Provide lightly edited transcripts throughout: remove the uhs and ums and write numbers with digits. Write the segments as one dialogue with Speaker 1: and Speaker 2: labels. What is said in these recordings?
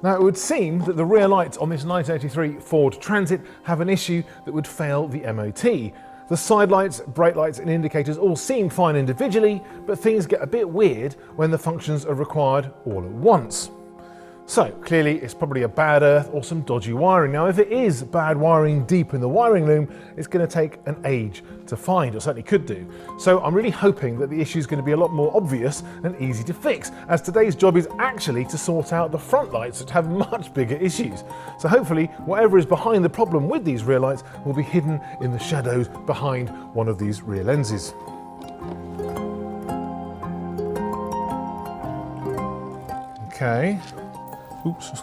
Speaker 1: Now it would seem that the rear lights on this 1983 Ford Transit have an issue that would fail the MOT. The side lights, brake lights and indicators all seem fine individually, but things get a bit weird when the functions are required all at once. So clearly it's probably a bad earth or some dodgy wiring. Now if it is bad wiring deep in the wiring loom, it's going to take an age to find, or certainly could do. So I'm really hoping that the issue is going to be a lot more obvious and easy to fix, as today's job is actually to sort out the front lights that have much bigger issues. So hopefully whatever is behind the problem with these rear lights will be hidden in the shadows behind one of these rear lenses. Okay. Oops.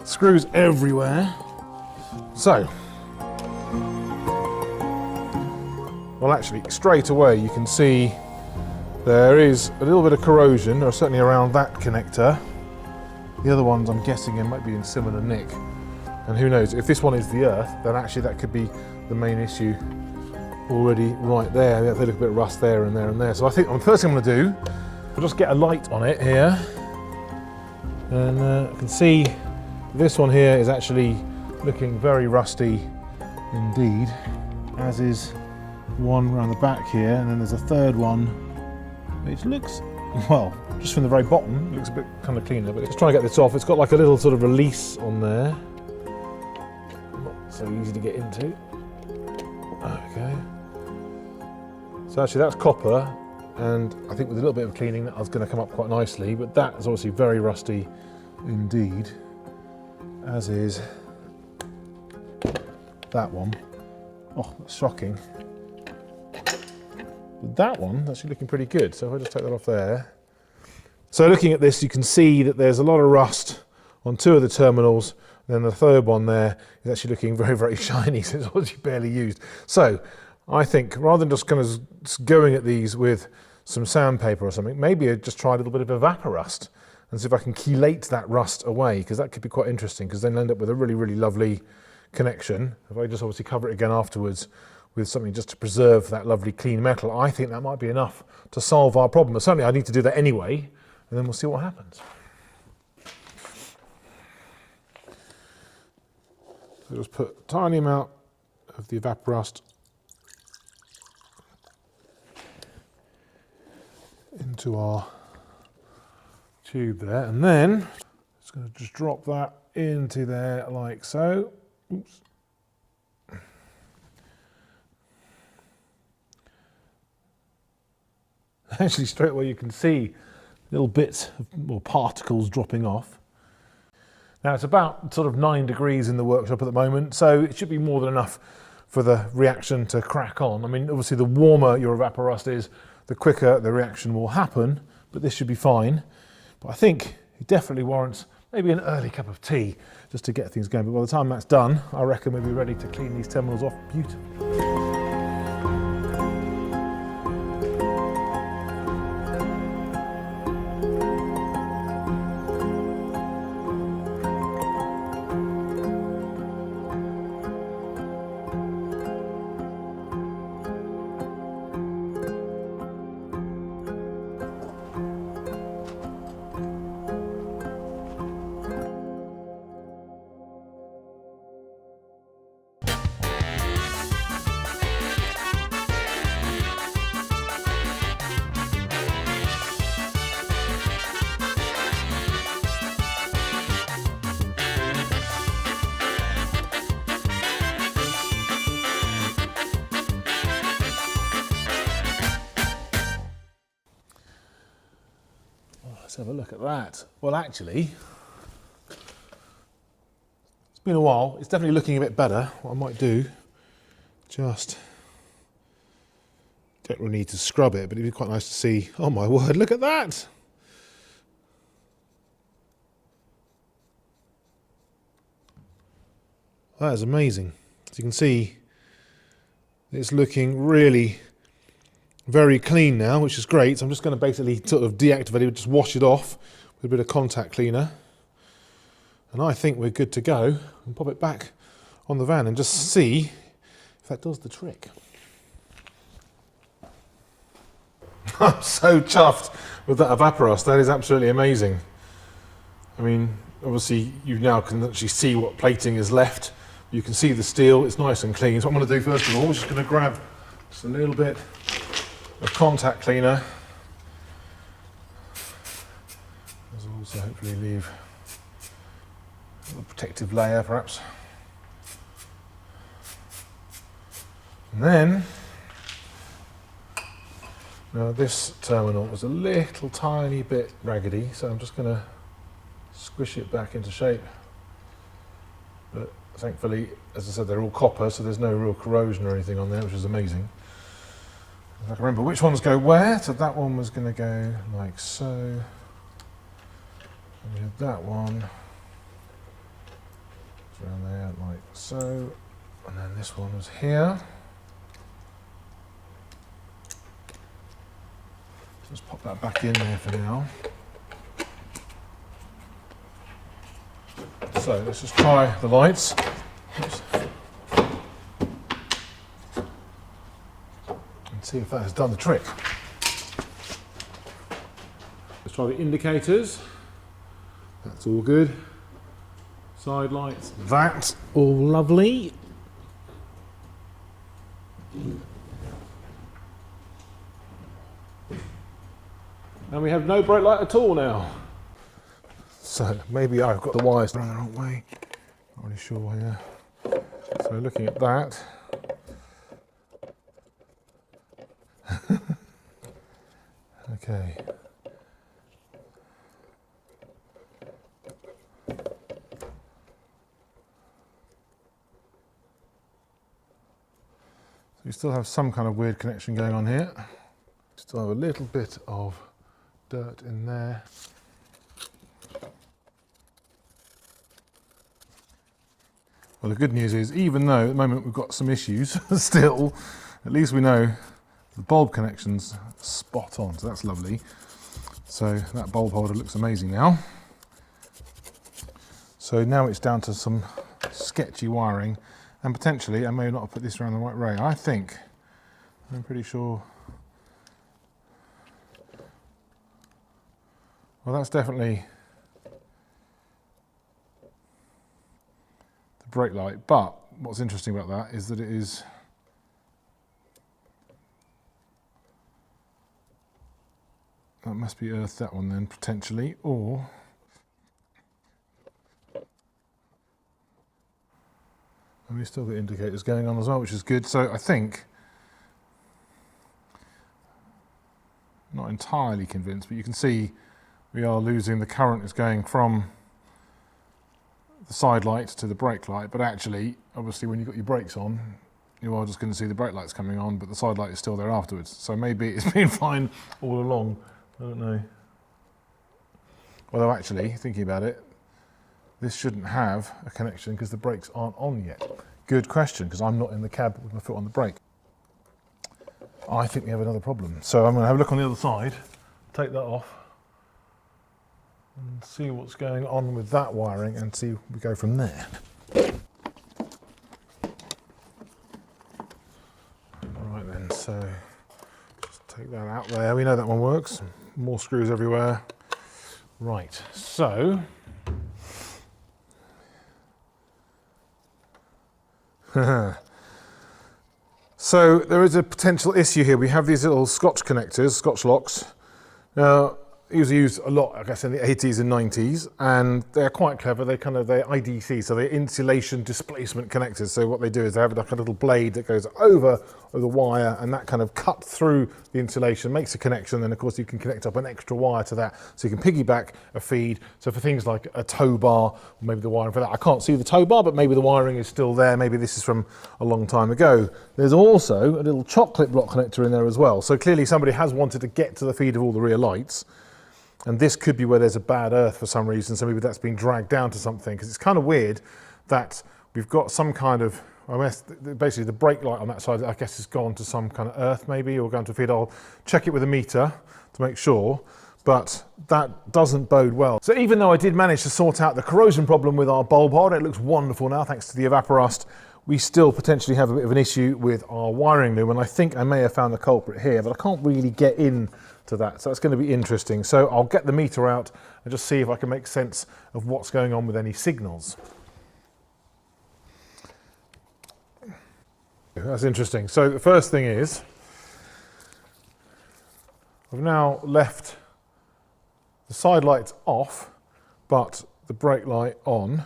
Speaker 1: Screws everywhere. So, well actually straight away you can see there is a little bit of corrosion, or certainly around that connector. The other ones I'm guessing it might be in similar nick. And who knows, if this one is the earth, then actually that could be the main issue already right there. There's a little bit of rust there and there and there. So I think the first thing I'm going to do, I'll just get a light on it here. And I can see this one here is actually looking very rusty indeed, as is one around the back here, and then there's a third one which looks, well, just from the very bottom, looks a bit kind of cleaner, but just trying to get this off. It's got like a little sort of release on there, not so easy to get into. Okay, so actually that's copper, and I think with a little bit of cleaning that was going to come up quite nicely, but that is obviously very rusty indeed, as is that one. Oh, that's shocking. But that one's actually looking pretty good, so if I just take that off there. So looking at this, you can see that there's a lot of rust on two of the terminals, and then the third one there is actually looking very, very shiny, so it's obviously barely used. So I think rather than just kind of going at these with some sandpaper or something, maybe I'd just try a little bit of evaporust and see if I can chelate that rust away, because that could be quite interesting, because then I'll end up with a really, really lovely connection. If I just obviously cover it again afterwards with something just to preserve that lovely clean metal, I think that might be enough to solve our problem. But certainly I need to do that anyway, and then we'll see what happens. So just put a tiny amount of the evaporust into our tube there, and then just going to just drop that into there like so. Oops. Actually straight away you can see little bits of, or particles dropping off. Now it's about sort of 9 degrees in the workshop at the moment, so it should be more than enough for the reaction to crack on. I mean, obviously the warmer your evaporust is, the quicker the reaction will happen, but this should be fine. But I think it definitely warrants maybe an early cup of tea just to get things going. But by the time that's done, I reckon we'll be ready to clean these terminals off beautifully. Let's have a look at that. Well, actually, it's been a while. It's definitely looking a bit better. What I might do, just don't really need to scrub it, but it'd be quite nice to see. Oh my word, look at that. That is amazing. As you can see, it's looking really very clean now, which is great. So I'm just going to basically sort of deactivate it, just wash it off with a bit of contact cleaner. And I think we're good to go. And pop it back on the van and just see if that does the trick. I'm so chuffed with that evaporust. That is absolutely amazing. I mean, obviously you now can actually see what plating is left. You can see the steel, it's nice and clean. So what I'm going to do first of all, I'm just going to grab just a little bit of contact cleaner. This will also hopefully leave a little protective layer perhaps. And then, now this terminal was a little tiny bit raggedy, so I'm just going to squish it back into shape. But thankfully, as I said, they're all copper, so there's no real corrosion or anything on there, which is amazing. I can remember which ones go where, so that one was going to go like so. And we had that one around there like so. And then this one was here. So let's pop that back in there for now. So let's just try the lights. Oops. And see if that has done the trick. Let's try the indicators. That's all good. Side lights, that's all lovely. And we have no brake light at all now. So maybe I've got the wires running the wrong way. Not really sure here. So looking at that. Okay. So you still have some kind of weird connection going on here. Still have a little bit of dirt in there. Well, the good news is, even though at the moment we've got some issues still, at least we know the bulb connection's spot on, so that's lovely. So that bulb holder looks amazing now. So now it's down to some sketchy wiring, and potentially I may not have put this around the right way. I think, I'm pretty sure. Well, that's definitely the brake light, but what's interesting about that is that it is that must be earth, that one then potentially, or and we've still got indicators going on as well, which is good. So I think, not entirely convinced, but you can see we are losing the current. Is going from the side light to the brake light, but actually, obviously when you've got your brakes on, you are just going to see the brake lights coming on, but the side light is still there afterwards. So maybe it's been fine all along, I don't know. Although actually, thinking about it, this shouldn't have a connection because the brakes aren't on yet. Good question, because I'm not in the cab with my foot on the brake. I think we have another problem. So I'm going to have a look on the other side, take that off, and see what's going on with that wiring, and see if we go from there. Right then, so just take that out there. We know that one works. More screws everywhere. Right, so so there is a potential issue here. We have these little Scotch connectors, Scotch locks. Now, usually used a lot, I guess, in the 80s and 90s, and they're quite clever. They're IDC, so they're insulation displacement connectors. So what they do is they have like a little blade that goes over the wire, and that kind of cut through the insulation, makes a connection. Then of course you can connect up an extra wire to that, so you can piggyback a feed. So for things like a tow bar, or maybe the wiring for that, I can't see the tow bar, but maybe the wiring is still there. Maybe this is from a long time ago. There's also a little chocolate block connector in there as well. So clearly somebody has wanted to get to the feed of all the rear lights. And this could be where there's a bad earth for some reason, so maybe that's been dragged down to something, because it's kind of weird that we've got some kind of, I guess, basically the brake light on that side, I guess, has gone to some kind of earth maybe, or gone to feed. I'll check it with a meter to make sure, but that doesn't bode well. So even though I did manage to sort out the corrosion problem with our bulb holder, it looks wonderful now thanks to the evaporust. we still potentially have a bit of an issue with our wiring loom, and I think I may have found the culprit here, but I can't really get in to that, so that's going to be interesting. So I'll get the meter out and just see if I can make sense of what's going on with any signals. That's interesting. So the first thing is, I've now left the side lights off, but the brake light on,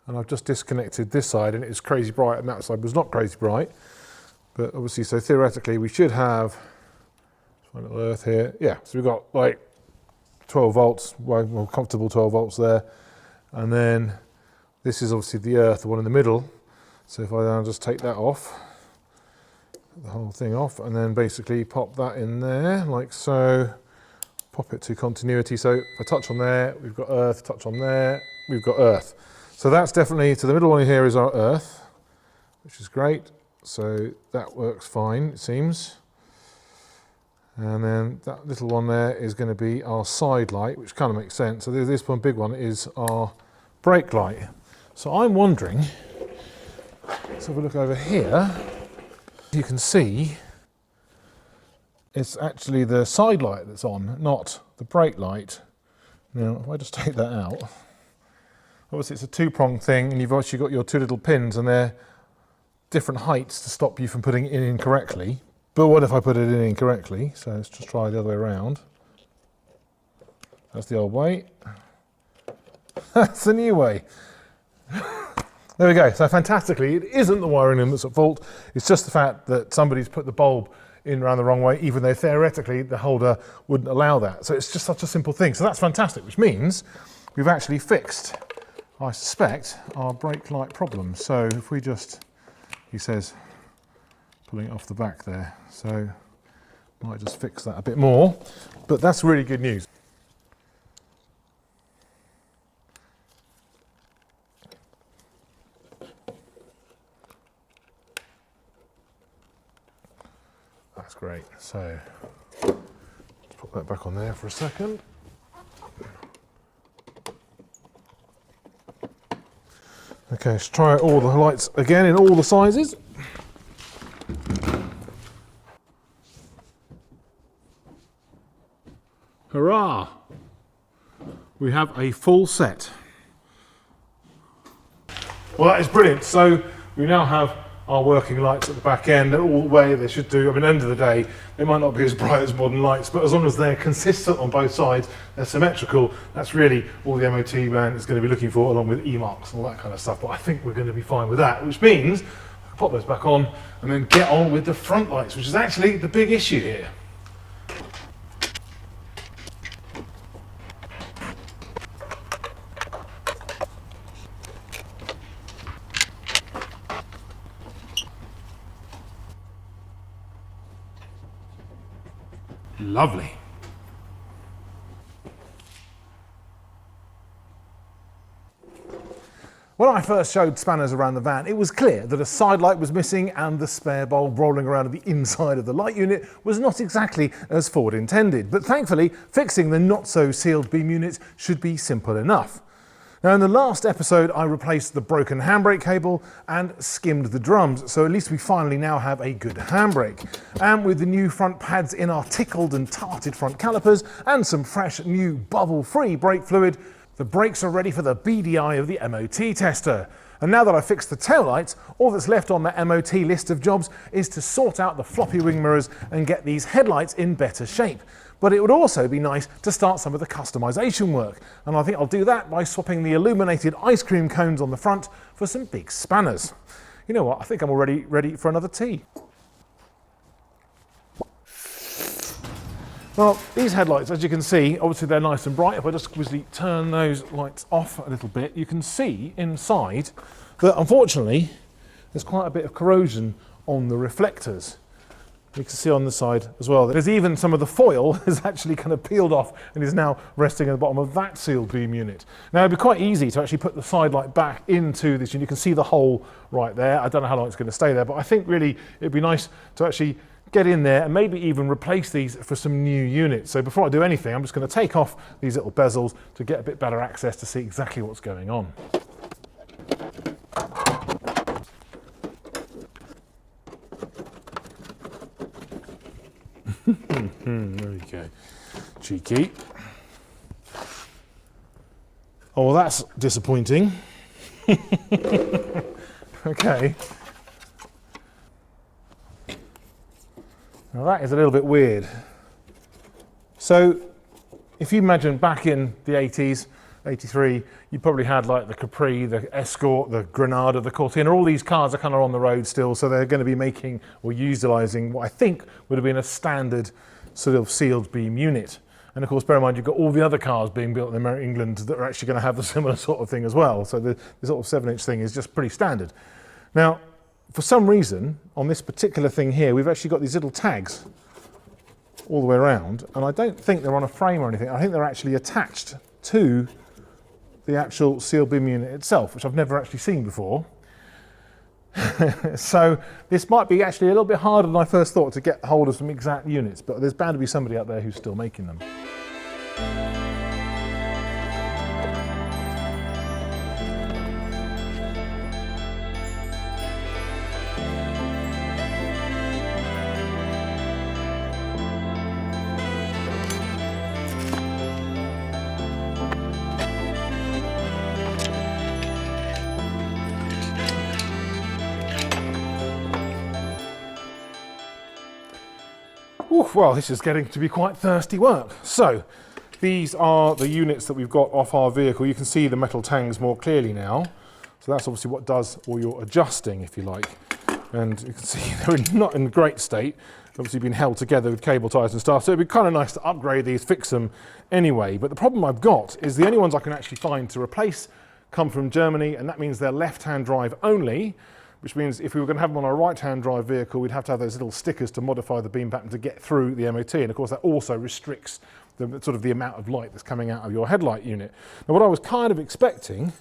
Speaker 1: and I've just disconnected this side, and it's crazy bright, and that side was not crazy bright. But obviously, so theoretically, we should have, find a little earth here. Yeah, so we've got like 12 volts, well, more comfortable 12 volts there. And then this is obviously the earth, the one in the middle. So if I now just take that off, the whole thing off, and then basically pop that in there, like so, pop it to continuity. So if I touch on there, we've got earth, touch on there, we've got earth. So that's definitely, so the middle one here is our earth, which is great. So that works fine, it seems. And then that little one there is going to be our side light, which kind of makes sense. So this one, big one, is our brake light. So I'm wondering, let's have a look over here. You can see it's actually the side light that's on, not the brake light. Now, if I just take that out, obviously it's a two-pronged thing, and you've actually got your two little pins, and they're different heights to stop you from putting it in incorrectly. But what if I put it in incorrectly? So let's just try the other way around. That's the old way. That's the new way. There we go. So fantastically, it isn't the wiring loom that's at fault. It's just the fact that somebody's put the bulb in around the wrong way, even though theoretically the holder wouldn't allow that. So it's just such a simple thing. So that's fantastic, which means we've actually fixed, I suspect, our brake light problem. So if we just, he says, pulling it off the back there. So might just fix that a bit more, but that's really good news. That's great. So let's put that back on there for a second. Okay, let's try all the lights again in all the sizes. Hurrah! We have a full set. Well, that is brilliant. So we now have our working lights at the back end, all the way they should do. I mean, at the end of the day, they might not be as bright as modern lights, but as long as they're consistent on both sides, they're symmetrical, that's really all the MOT man is going to be looking for, along with E-marks and all that kind of stuff. But I think we're going to be fine with that, which means I can pop those back on and then get on with the front lights, which is actually the big issue here. Lovely. When I first showed spanners around the van, it was clear that a side light was missing and the spare bulb rolling around at the inside of the light unit was not exactly as Ford intended. But thankfully, fixing the not so sealed beam units should be simple enough. Now, in the last episode, I replaced the broken handbrake cable and skimmed the drums, so at least we finally now have a good handbrake. And with the new front pads in our tickled and tarted front calipers and some fresh new bubble-free brake fluid, the brakes are ready for the beady eye of the MOT tester. And now that I've fixed the taillights, all that's left on the MOT list of jobs is to sort out the floppy wing mirrors and get these headlights in better shape. But it would also be nice to start some of the customization work, and I think I'll do that by swapping the illuminated ice cream cones on the front for some big spanners. You know what, I think I'm already ready for another tea. Well, these headlights, as you can see, obviously they're nice and bright. If I just quickly turn those lights off a little bit, you can see inside that unfortunately there's quite a bit of corrosion on the reflectors. You can see on the side as well. There's even some of the foil has actually kind of peeled off and is now resting at the bottom of that sealed beam unit. Now it'd be quite easy to actually put the side light back into this, and you can see the hole right there. I don't know how long it's going to stay there, but I think really it'd be nice to actually get in there and maybe even replace these for some new units. So before I do anything, I'm just going to take off these little bezels to get a bit better access to see exactly what's going on. There you go. Cheeky. Oh, well, that's disappointing. Okay. Now that is a little bit weird. So, if you imagine back in the 80s, 83, you probably had like the Capri, the Escort, the Granada, the Cortina. All these cars are kind of on the road still, so they're going to be making or utilising what I think would have been a standard sort of sealed beam unit. And of course, bear in mind, you've got all the other cars being built in England that are actually going to have the similar sort of thing as well. So the sort of 7-inch thing is just pretty standard. Now, for some reason, on this particular thing here, we've actually got these little tags all the way around, and I don't think they're on a frame or anything. I think they're actually attached to the actual sealed beam unit itself, which I've never actually seen before. So this might be actually a little bit harder than I first thought to get hold of some exact units, but there's bound to be somebody out there who's still making them. Oof, well, this is getting to be quite thirsty work. So, these are the units that we've got off our vehicle. You can see the metal tangs more clearly now. So that's obviously what does all your adjusting, if you like. And you can see they're not in great state. Obviously been held together with cable ties and stuff. So it'd be kind of nice to upgrade these, fix them anyway. But the problem I've got is the only ones I can actually find to replace come from Germany, and that means they're left-hand drive only. Which means if we were going to have them on a right-hand drive vehicle, we'd have to have those little stickers to modify the beam pattern to get through the MOT. And of course, that also restricts the amount of light that's coming out of your headlight unit. Now, what I was kind of expecting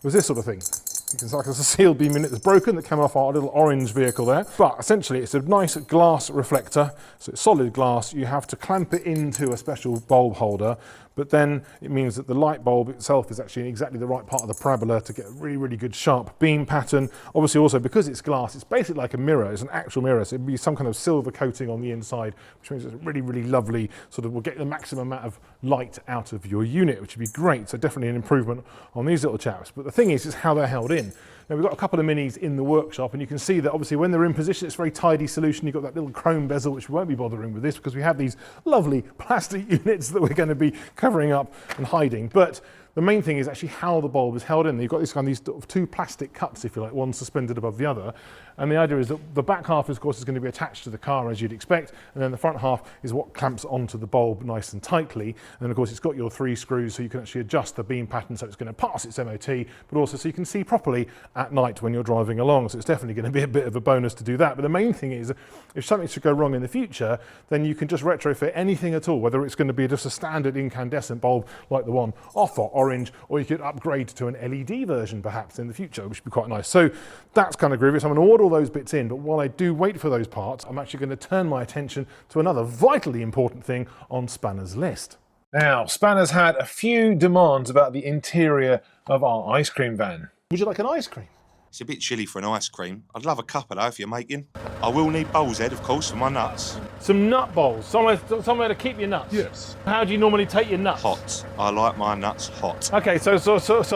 Speaker 1: was this sort of thing. It's like there's a sealed beam unit that's broken that came off our little orange vehicle there. But essentially, it's a nice glass reflector. So it's solid glass. You have to clamp it into a special bulb holder. But then it means that the light bulb itself is actually in exactly the right part of the parabola to get a really, really good sharp beam pattern. Obviously also because it's glass, it's basically like a mirror, it's an actual mirror. So it'd be some kind of silver coating on the inside, which means it's really, really lovely, will get the maximum amount of light out of your unit, which would be great. So definitely an improvement on these little chaps. But the thing is how they're held in. Now we've got a couple of minis in the workshop, and you can see that obviously when they're in position, it's a very tidy solution. You've got that little chrome bezel, which we won't be bothering with this because we have these lovely plastic units that we're going to be covering up and hiding. But the main thing is actually how the bulb is held in. You've got these two plastic cups, if you like, one suspended above the other. And the idea is that the back half, of course, is going to be attached to the car as you'd expect. And then the front half is what clamps onto the bulb nice and tightly. And then, of course, it's got your 3 screws so you can actually adjust the beam pattern so it's going to pass its MOT, but also so you can see properly at night when you're driving along. So it's definitely going to be a bit of a bonus to do that. But the main thing is if something should go wrong in the future, then you can just retrofit anything at all, whether it's going to be just a standard incandescent bulb like the one off or orange, or you could upgrade to an LED version perhaps in the future, which would be quite nice. So that's kind of groovy. So I'm going to order all those bits in, but while I do wait for those parts, I'm actually going to turn my attention to another vitally important thing on Spanner's list. Now, Spanner's had a few demands about the interior of our ice cream van. Would you like an ice cream?
Speaker 2: It's a bit chilly for an ice cream. I'd love a couple though if you're making. I will need bowls, Ed, of course, for my nuts.
Speaker 1: Some nut bowls, somewhere to keep your nuts? Yes. How do you normally take your nuts?
Speaker 2: Hot. I like my nuts hot.
Speaker 1: Okay, so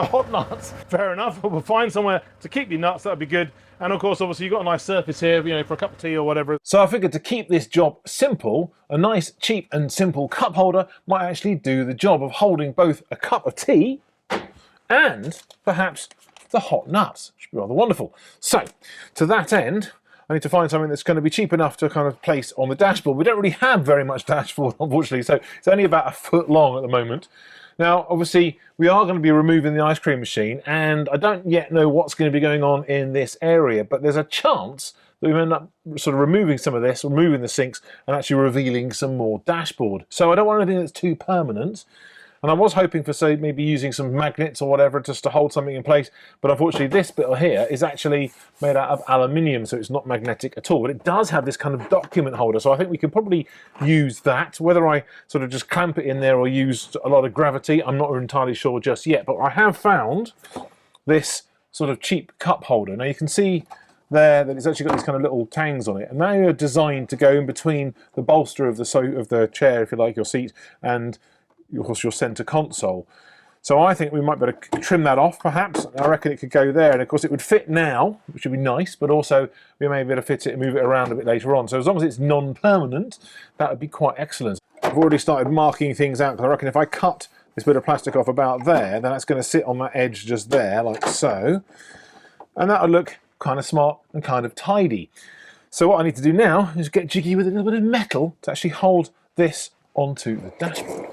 Speaker 1: hot nuts. Fair enough. We'll find somewhere to keep your nuts, that'd be good. And of course, obviously, you've got a nice surface here, for a cup of tea or whatever. So I figured to keep this job simple, a nice, cheap and simple cup holder might actually do the job of holding both a cup of tea and perhaps the hot nuts, which would be rather wonderful. So, to that end, I need to find something that's going to be cheap enough to kind of place on the dashboard. We don't really have very much dashboard, unfortunately, so it's only about a foot long at the moment. Now, obviously, we are going to be removing the ice cream machine, and I don't yet know what's going to be going on in this area, but there's a chance that we end up sort of removing some of this, removing the sinks, and actually revealing some more dashboard. So I don't want anything that's too permanent. And I was hoping for, say, maybe using some magnets or whatever just to hold something in place. But unfortunately, this bit here is actually made out of aluminium, so it's not magnetic at all. But it does have this kind of document holder, so I think we can probably use that. Whether I sort of just clamp it in there or use a lot of gravity, I'm not entirely sure just yet. But I have found this sort of cheap cup holder. Now you can see there that it's actually got these kind of little tangs on it, and they are designed to go in between the bolster of the chair, if you like, your seat, and of course your centre console. So I think we might be able to trim that off, perhaps. I reckon it could go there, and of course it would fit now, which would be nice, but also we may be able to fit it and move it around a bit later on. So as long as it's non-permanent, that would be quite excellent. I've already started marking things out, because I reckon if I cut this bit of plastic off about there, then that's going to sit on that edge just there, like so. And that would look kind of smart and kind of tidy. So what I need to do now is get jiggy with a little bit of metal to actually hold this onto the dashboard.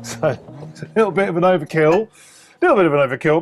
Speaker 1: So it's a little bit of an overkill.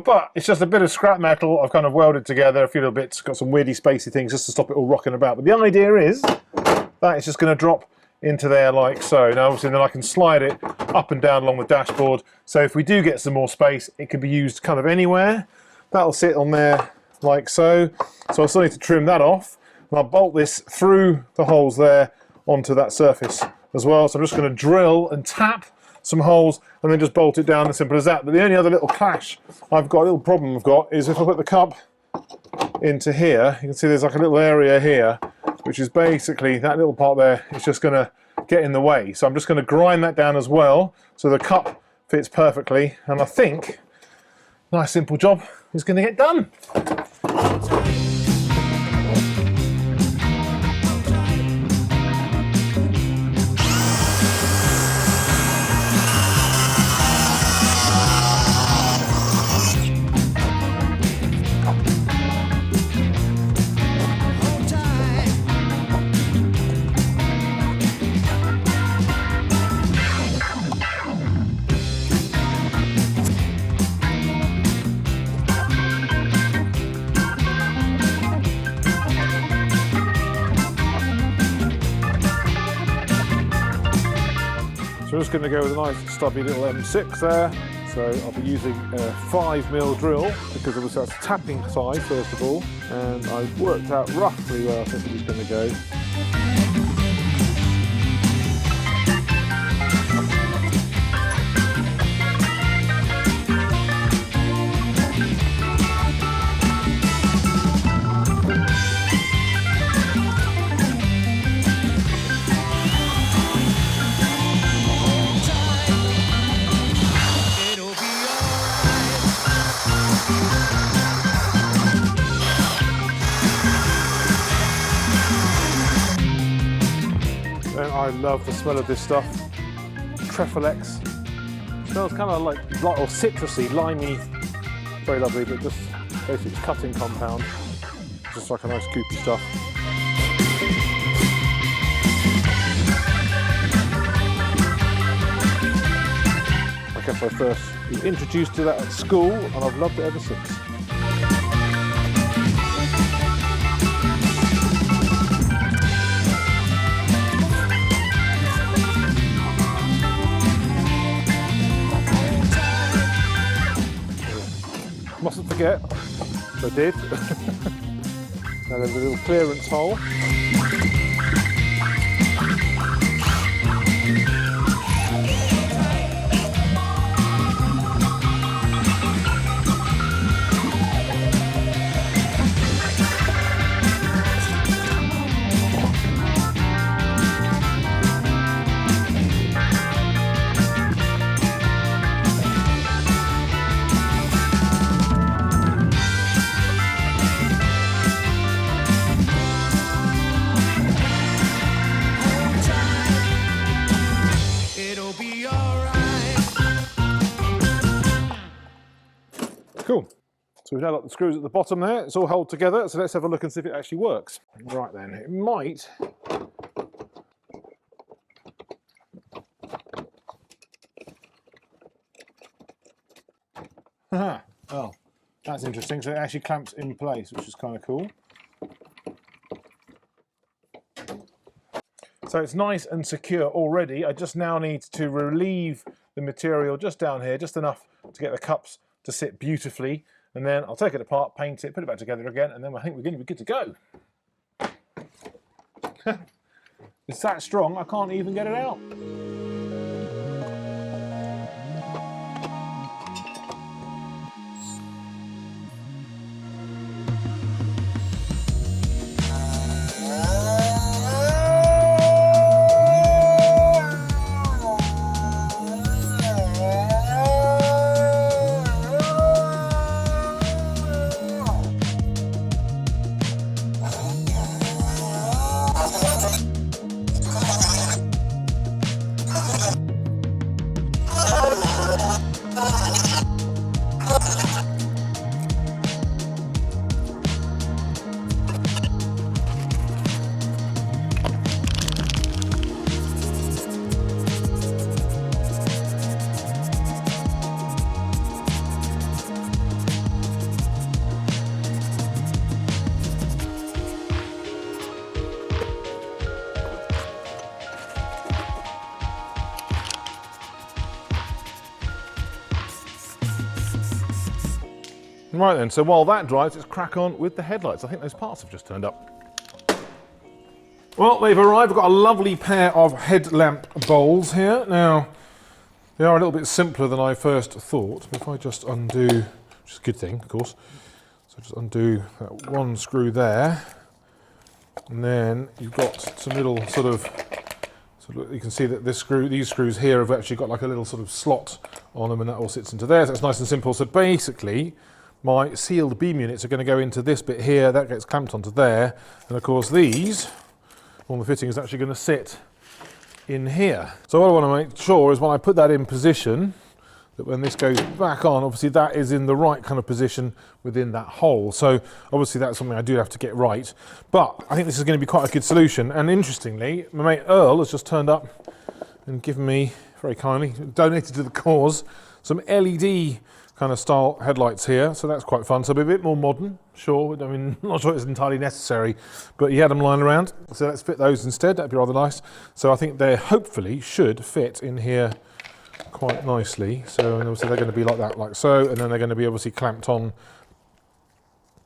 Speaker 1: But it's just a bit of scrap metal I've kind of welded together, a few little bits, got some weirdy spacey things just to stop it all rocking about. But the idea is that it's just going to drop into there like so. Now obviously then I can slide it up and down along the dashboard, so if we do get some more space, it can be used kind of anywhere. That'll sit on there like so. So I still need to trim that off, and I'll bolt this through the holes there onto that surface as well. So I'm just going to drill and tap some holes and then just bolt it down, as simple as that. But the only other little clash I've got, a little problem I've got, is if I put the cup into here, you can see there's like a little area here, which is basically that little part there is just going to get in the way. So I'm just going to grind that down as well, so the cup fits perfectly, and I think a nice simple job is going to get done. So I'm just going to go with a nice stubby little M6 there. So I'll be using a 5mm drill, because obviously that's tapping side first of all, and I've worked out roughly where I think it's going to go. I love the smell of this stuff. Trefolex. Smells kind of like or citrusy, limey. Very lovely, but just basically it's cutting compound. Just like a nice goopy stuff. I guess I first was introduced to that at school, and I've loved it ever since. to get. So I did. Now there's a little clearance hole. Cool. So we've now got the screws at the bottom there. It's all held together. So let's have a look and see if it actually works. Right then, it might. Haha. Oh, that's interesting. So it actually clamps in place, which is kind of cool. So it's nice and secure already. I just now need to relieve the material just down here, just enough to get the cups to sit beautifully, and then I'll take it apart, paint it, put it back together again, and then I think we're going to be good to go. It's that strong, I can't even get it out. Right then, so while that dries, let's crack on with the headlights. I think those parts have just turned up. Well, they've arrived. I've got a lovely pair of headlamp bowls here. Now, they are a little bit simpler than I first thought. If I just undo, which is a good thing, of course. So just undo that one screw there. And then you've got some little you can see that these screws here have actually got like a little sort of slot on them, and that all sits into there. So it's nice and simple. So basically, my sealed beam units are going to go into this bit here, that gets clamped onto there, and of course these, all the fitting is actually going to sit in here. So what I want to make sure is when I put that in position, that when this goes back on, obviously that is in the right kind of position within that hole. So obviously that's something I do have to get right, but I think this is going to be quite a good solution. And interestingly, my mate Earl has just turned up and given me, very kindly, donated to the cause, some LED kind of style headlights here, so that's quite fun. So a bit more modern, sure. I mean, I'm not sure it's entirely necessary, but he had them lying around. So let's fit those instead, that'd be rather nice. So I think they hopefully should fit in here quite nicely. So and obviously they're going to be like that, like so, and then they're going to be obviously clamped on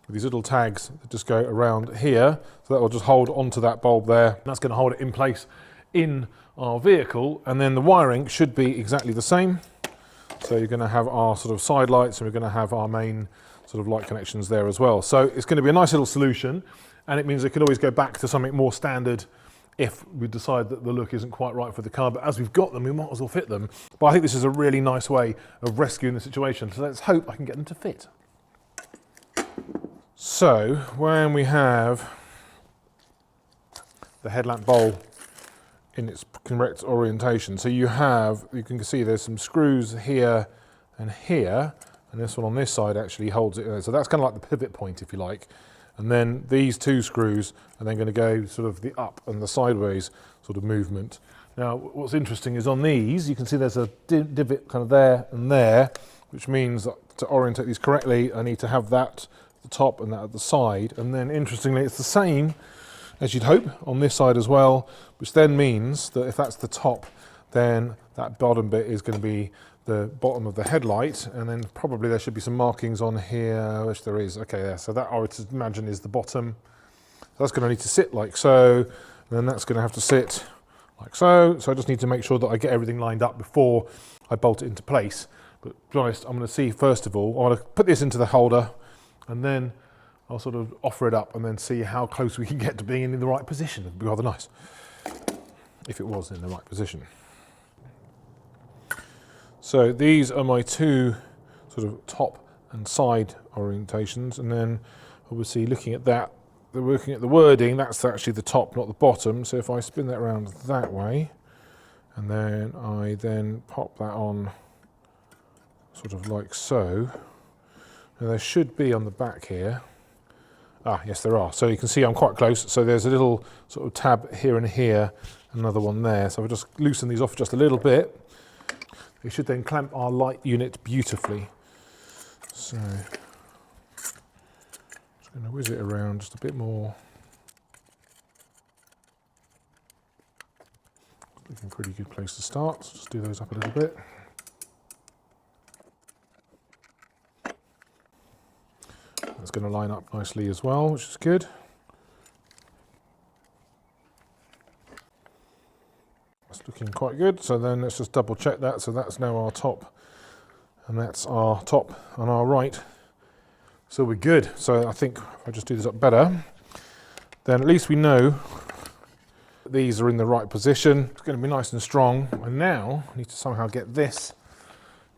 Speaker 1: with these little tags that just go around here. So that will just hold onto that bulb there. And that's going to hold it in place in our vehicle, and then the wiring should be exactly the same. So you're going to have our sort of side lights, and we're going to have our main sort of light connections there as well. So it's going to be a nice little solution, and it means it could always go back to something more standard if we decide that the look isn't quite right for the car. But as we've got them, we might as well fit them. But I think this is a really nice way of rescuing the situation. So let's hope I can get them to fit. So when we have the headlamp bowl in its correct orientation. So you can see there's some screws here, and this one on this side actually holds it in. So that's kind of like the pivot point, if you like. And then these two screws are then going to go sort of the up and the sideways sort of movement. Now, what's interesting is on these, you can see there's a divot kind of there and there, which means that to orientate these correctly, I need to have that at the top and that at the side. And then interestingly, it's the same as you'd hope on this side as well, which then means that if that's the top, then that bottom bit is going to be the bottom of the headlight, and then probably there should be some markings on here, which there is. Okay, there. So that I would imagine is the bottom. So that's going to need to sit like so, and then that's going to have to sit like so. So I just need to make sure that I get everything lined up before I bolt it into place. But to be honest, I'm going to see first of all, I want to put this into the holder, and then I'll sort of offer it up and then see how close we can get to being in the right position. It'd be rather nice if it was in the right position. So these are my two sort of top and side orientations, and then obviously looking at that, looking at the wording, that's actually the top, not the bottom. So if I spin that around that way, and then I then pop that on sort of like so, and there should be on the back here. Ah, yes, there are. So you can see I'm quite close. So there's a little sort of tab here and here, another one there. So I'll just loosen these off just a little bit. It should then clamp our light unit beautifully. So just going to whiz it around just a bit more. Looking a pretty good place to start. So just do those up a little bit. That's going to line up nicely as well, which is good. That's looking quite good. So then let's just double check that. So that's now our top, and that's our top on our right. So we're good. So I think if I just do this up better, then at least we know that these are in the right position. It's going to be nice and strong. And now I need to somehow get this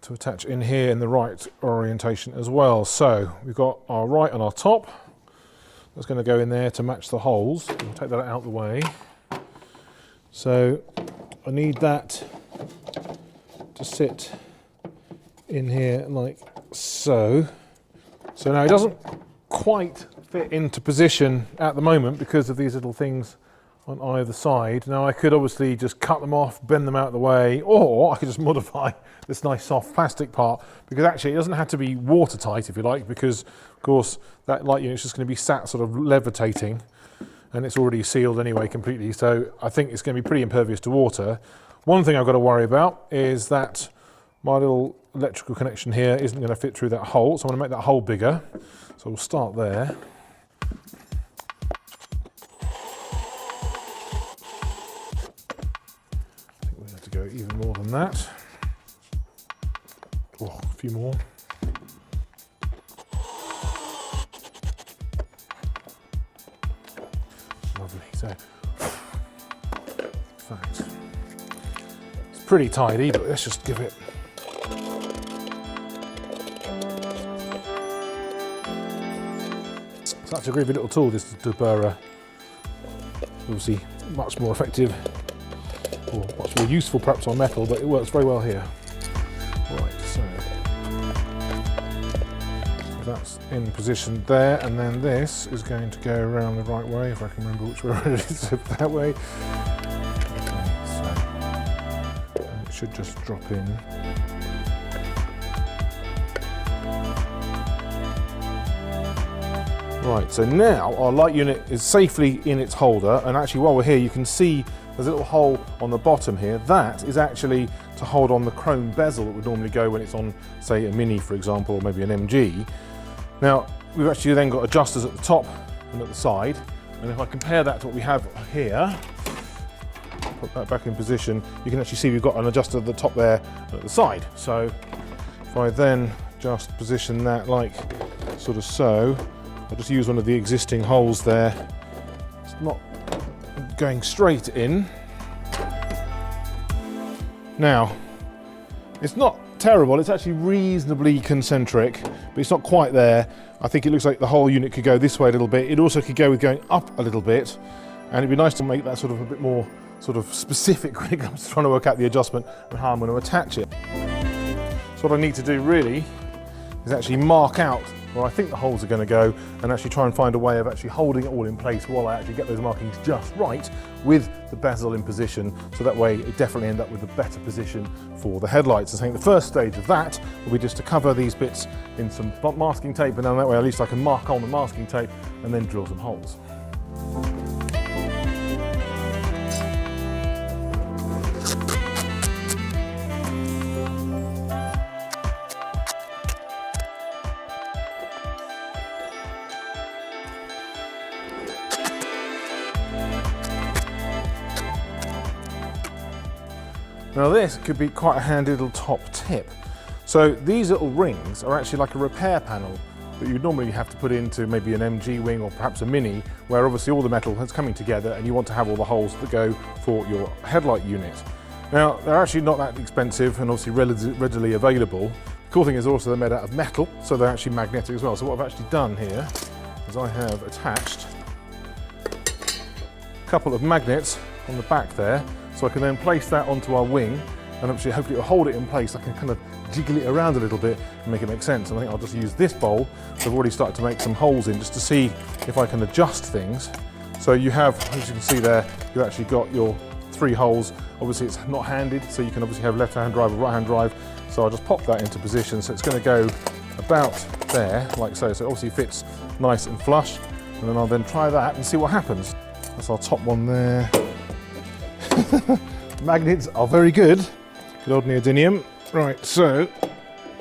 Speaker 1: to attach in here in the right orientation as well. So we've got our right and our top. That's going to go in there to match the holes. We'll take that out of the way. So I need that to sit in here like so. So now it doesn't quite fit into position at the moment because of these little things on either side. Now I could obviously just cut them off, bend them out of the way, or I could just modify this nice soft plastic part, because actually it doesn't have to be watertight if you like, because of course that light unit's just going to be sat sort of levitating, and it's already sealed anyway completely, so I think it's going to be pretty impervious to water. One thing I've got to worry about is that my little electrical connection here isn't going to fit through that hole, so I'm going to make that hole bigger. So we'll start there. Go even more than that. Oh, a few more. Lovely. So, in fact, it's pretty tidy, but let's just give it. Such a groovy little tool, this deburrer. Obviously, much more effective. Or much more useful perhaps on metal, but it works very well here. Right, so that's in position there, and then this is going to go around the right way, if I can remember which way it is, that way. Okay, so it should just drop in. Right, so now our light unit is safely in its holder, and actually while we're here you can see there's a little hole on the bottom here. That is actually to hold on the chrome bezel that would normally go when it's on, say, a Mini, for example, or maybe an MG. Now, we've actually then got adjusters at the top and at the side, and if I compare that to what we have here, put that back in position, you can actually see we've got an adjuster at the top there and at the side. So if I then just position that like sort of so, I'll just use one of the existing holes there. It's not going straight in. Now, it's not terrible, it's actually reasonably concentric, but it's not quite there. I think it looks like the whole unit could go this way a little bit. It also could go with going up a little bit, and it'd be nice to make that sort of a bit more sort of specific when it comes to trying to work out the adjustment and how I'm going to attach it. So what I need to do really is actually mark out where I think the holes are going to go, and actually try and find a way of actually holding it all in place while I actually get those markings just right with the bezel in position, so that way it definitely end up with a better position for the headlights. I think the first stage of that will be just to cover these bits in some masking tape, and then that way at least I can mark on the masking tape and then drill some holes. Now this could be quite a handy little top tip. So these little rings are actually like a repair panel that you'd normally have to put into maybe an MG wing or perhaps a Mini, where obviously all the metal is coming together and you want to have all the holes that go for your headlight unit. Now, they're actually not that expensive and obviously readily available. The cool thing is also they're made out of metal, so they're actually magnetic as well. So what I've actually done here is I have attached a couple of magnets on the back there, so I can then place that onto our wing, and actually hopefully it'll hold it in place. I can kind of jiggle it around a little bit and make it make sense. And I think I'll just use this bowl, so I've already started to make some holes in just to see if I can adjust things. So you have, as you can see there, you've actually got your 3 holes. Obviously it's not handed, so you can obviously have left-hand drive or right-hand drive. So I'll just pop that into position. So it's going to go about there, like so. So it obviously fits nice and flush. And then I'll then try that and see what happens. That's our top one there. Magnets are very good. Good old neodymium. Right, so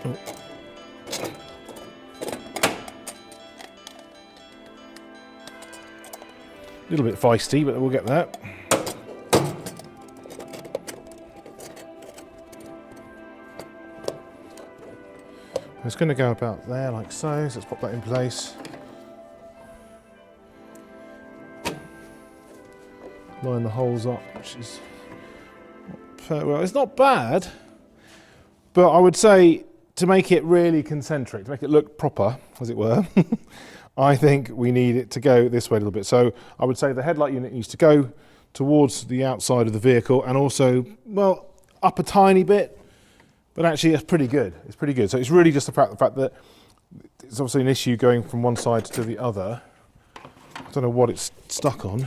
Speaker 1: a little bit feisty, but we'll get that. It's going to go about there, like so. So let's pop that in place. Line the holes up, which is well, it's not bad, but I would say to make it really concentric, to make it look proper, as it were, I think we need it to go this way a little bit. So I would say the headlight unit needs to go towards the outside of the vehicle and also, well, up a tiny bit, but actually it's pretty good. It's pretty good. So it's really just the fact that it's obviously an issue going from one side to the other. I don't know what it's stuck on.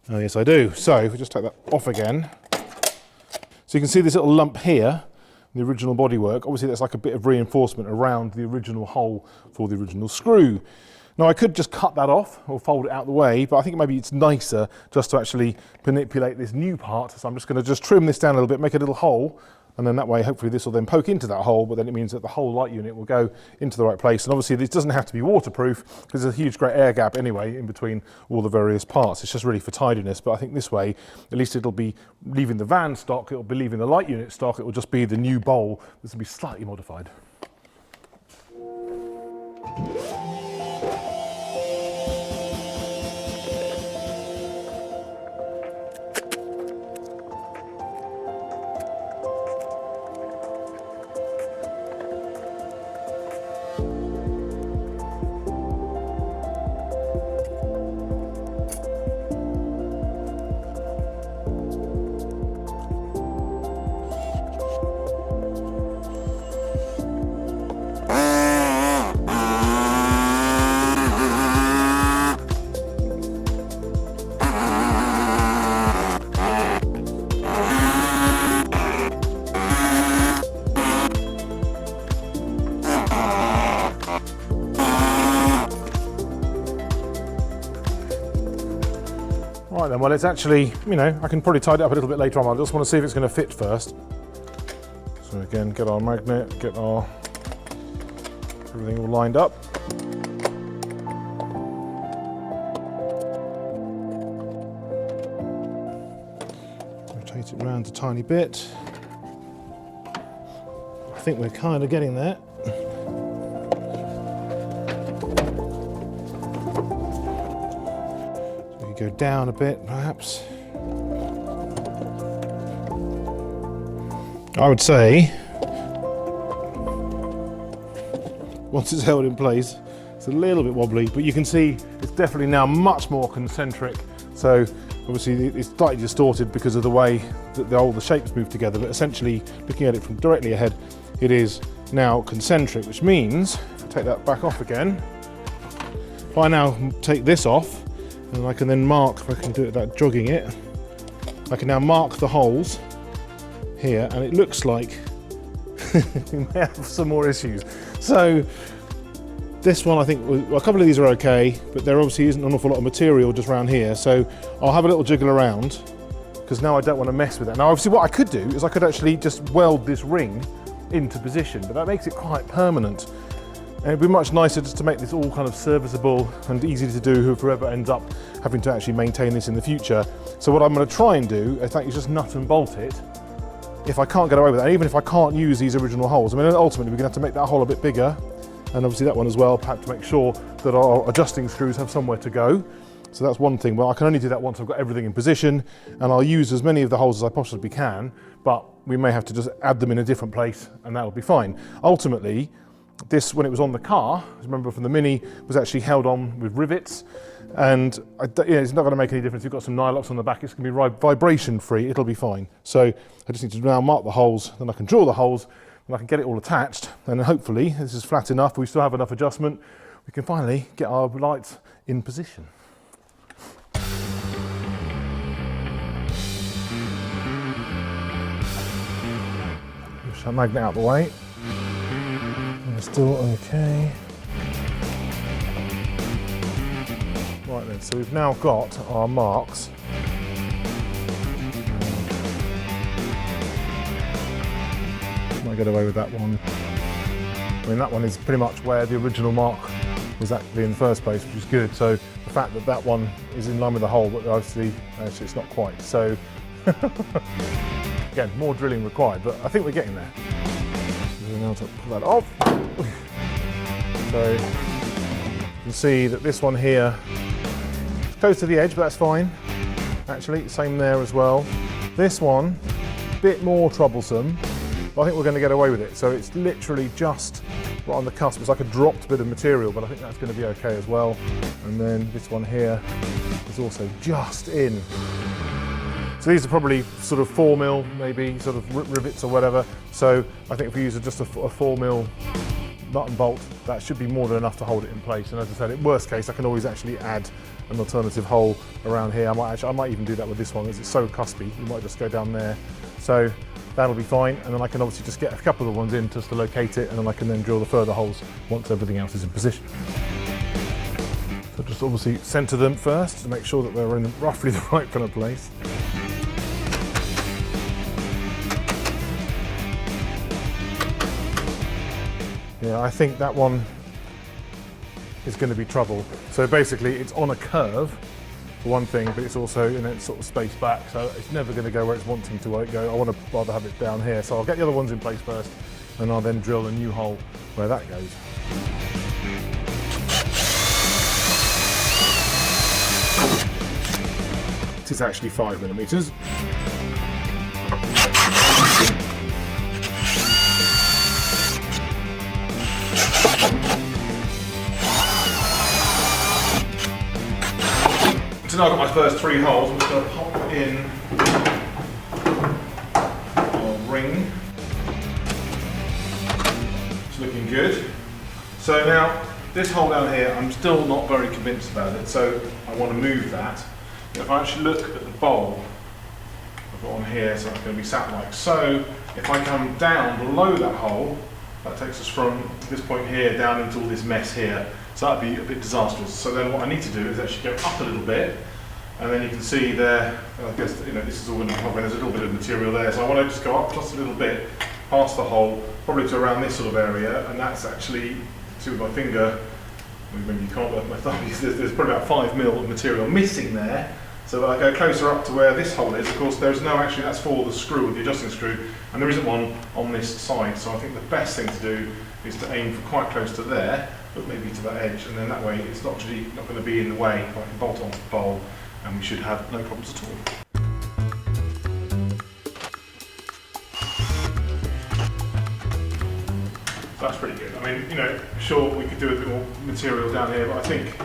Speaker 1: Oh yes I do. So if we just take that off again. So you can see this little lump here, the original bodywork. Obviously that's like a bit of reinforcement around the original hole for the original screw. Now I could just cut that off or fold it out the way, but I think maybe it's nicer just to actually manipulate this new part. So I'm just going to just trim this down a little bit, make a little hole, and then that way hopefully this will then poke into that hole, but then it means that the whole light unit will go into the right place. And obviously this doesn't have to be waterproof because there's a huge great air gap anyway in between all the various parts. It's just really for tidiness, but I think this way at least it'll be leaving the van stock, it'll be leaving the light unit stock, it will just be the new bowl that's going to be slightly modified. Right then, well it's actually, you know, I can probably tie it up a little bit later on. I just want to see if it's going to fit first. So again, get our magnet, get our everything all lined up. Rotate it around a tiny bit. I think we're kind of getting there. Go down a bit, perhaps. I would say, once it's held in place, it's a little bit wobbly, but you can see it's definitely now much more concentric. So obviously it's slightly distorted because of the way that all the shapes move together, but essentially looking at it from directly ahead, it is now concentric, which means, if I take that back off again, if I now take this off, and I can then mark, if I can do it without jogging it, I can now mark the holes here, and it looks like we may have some more issues. So this one, I think, well, a couple of these are okay, but there obviously isn't an awful lot of material just around here, so I'll have a little jiggle around, because now I don't want to mess with that. Now obviously what I could do is I could actually just weld this ring into position, but that makes it quite permanent. And it'd be much nicer just to make this all kind of serviceable and easy to do whoever ends up having to actually maintain this in the future. So what I'm going to try and do is just nut and bolt it if I can't get away with that, even if I can't use these original holes, I mean, ultimately we're going to have to make that hole a bit bigger, and obviously that one as well, perhaps to make sure that our adjusting screws have somewhere to go. So that's one thing, but I can only do that once I've got everything in position, and I'll use as many of the holes as I possibly can, but we may have to just add them in a different place, and that'll be fine. Ultimately, this, when it was on the car, remember from the Mini, was actually held on with rivets, and it's not going to make any difference. You've got some nylox on the back, it's going to be vibration free, it'll be fine. So I just need to now mark the holes, then I can draw the holes, and I can get it all attached, and hopefully this is flat enough, we still have enough adjustment, we can finally get our lights in position. Push that magnet out of the way. We're still okay. Right then, so we've now got our marks. Might get away with that one. I mean, that one is pretty much where the original mark was actually in the first place, which is good. So the fact that that one is in line with the hole, but obviously actually it's not quite. So again, more drilling required, but I think we're getting there. So now to pull that off. So you can see that this one here is close to the edge, but that's fine. Actually, same there as well. This one, a bit more troublesome, but I think we're going to get away with it. So it's literally just right on the cusp. It's like a dropped bit of material, but I think that's going to be okay as well. And then this one here is also just in. So these are probably sort of 4mm, maybe sort of rivets or whatever. So I think if we use just a 4mm nut and bolt, that should be more than enough to hold it in place. And as I said, in worst case, I can always actually add an alternative hole around here. I might even do that with this one, as it's so cuspy. You might just go down there. So that'll be fine. And then I can obviously just get a couple of the ones in just to locate it, and then I can then drill the further holes once everything else is in position. So just obviously center them first to make sure that they're in roughly the right kind of place. Yeah, I think that one is going to be trouble. So basically it's on a curve for one thing, but it's also in a sort of space back, so it's never going to go where it's wanting to go. I want to rather have it down here. So I'll get the other ones in place first, and I'll then drill a new hole where that goes. It is actually 5mm. So now I've got my first 3 holes. I'm just going to pop in our ring. It's looking good. So now this hole down here, I'm still not very convinced about it, so I want to move that. If I actually look at the bowl I've got on here, so it's going to be sat like so. If I come down below that hole, that takes us from this point here down into all this mess here. So that'd be a bit disastrous. So then what I need to do is actually go up a little bit, and then you can see there, I guess, this is all going to be covering, there's a little bit of material there. So I want to just go up just a little bit past the hole, probably to around this sort of area, and that's actually, see with my finger, maybe you can't work my thumb, there's probably about 5mm of material missing there. So if I go closer up to where this hole is, of course there's no, actually that's for the screw, the adjusting screw, and there isn't one on this side. So I think the best thing to do is to aim for quite close to there, but maybe to that edge, and then that way it's not going to be in the way. I can bolt onto the bowl, and we should have no problems at all. So that's pretty good. I mean, sure we could do a bit more material down here, but I think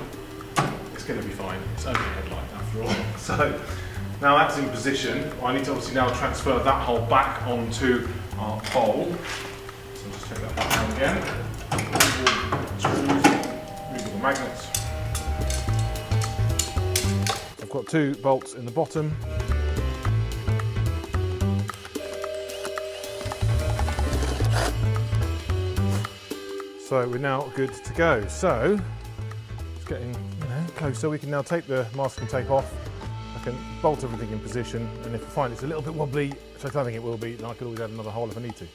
Speaker 1: it's going to be fine. It's only a headlight after all. So now that's in position. I need to obviously now transfer that hole back onto our bowl. So I'll just take that back down again. Remove all the magnets. I've got 2 bolts in the bottom. So we're now good to go. So it's getting closer. We can now take the masking tape off. I can bolt everything in position, and if I find it's a little bit wobbly, which I don't think it will be, then I could always add another hole if I need to.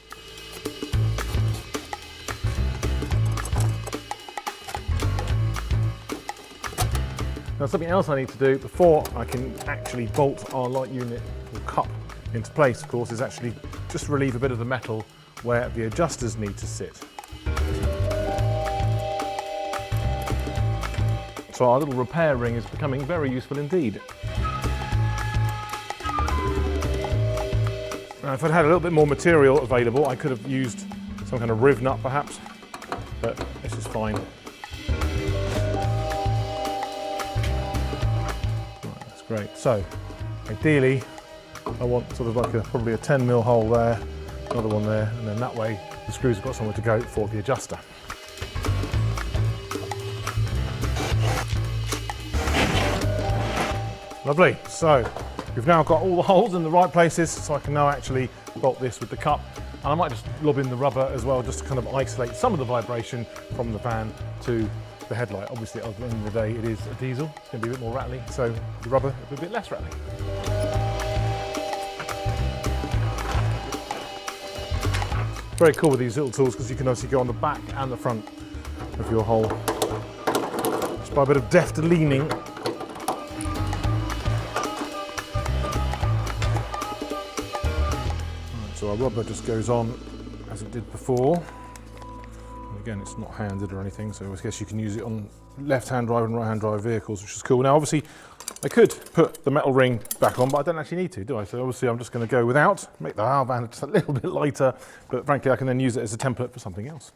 Speaker 1: Now something else I need to do before I can actually bolt our light unit or cup into place, of course, is actually just relieve a bit of the metal where the adjusters need to sit. So our little repair ring is becoming very useful indeed. Now, if I'd had a little bit more material available, I could have used some kind of riv nut perhaps, but this is fine. Right, that's great. So, ideally, I want sort of like probably a 10mm hole there, another one there, and then that way the screws have got somewhere to go for the adjuster. Lovely. So we've now got all the holes in the right places, so I can now actually bolt this with the cup. And I might just lob in the rubber as well, just to kind of isolate some of the vibration from the van to the headlight. Obviously, at the end of the day, it is a diesel. It's going to be a bit more rattly, so the rubber will be a bit less rattly. Very cool with these little tools because you can obviously go on the back and the front of your hole. Just by a bit of deft leaning. So our rubber just goes on as it did before. And again, it's not handed or anything, so I guess you can use it on left-hand drive and right-hand drive vehicles, which is cool. Now, obviously, I could put the metal ring back on, but I don't actually need to, do I? So obviously, I'm just going to go without, make the van just a little bit lighter, but frankly, I can then use it as a template for something else.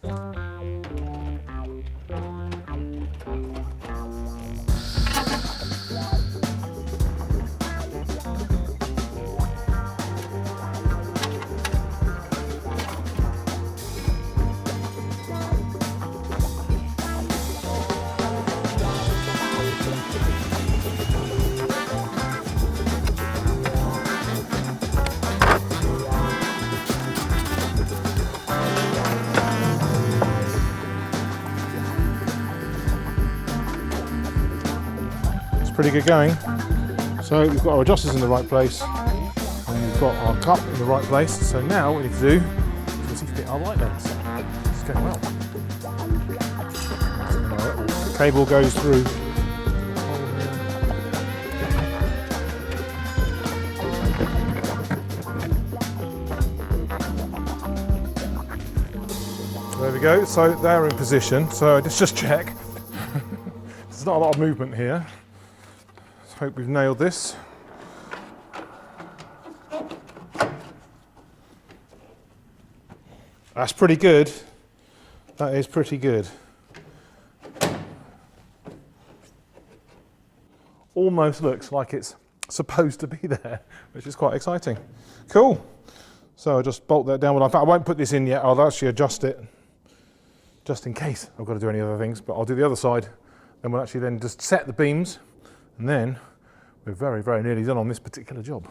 Speaker 1: Pretty good going. So we've got our adjusters in the right place and we've got our cup in the right place. So now what we need to do is fit our light lens. It's going well. The cable goes through. There we go. So they're in position. So let's just check. There's not a lot of movement here. Hope we've nailed this. That's pretty good. That is pretty good. Almost looks like it's supposed to be there, which is quite exciting. Cool. So I'll just bolt that down. Well, in fact, I won't put this in yet. I'll actually adjust it just in case I've got to do any other things, but I'll do the other side. Then we'll actually then just set the beams, and then we're very, very nearly done on this particular job.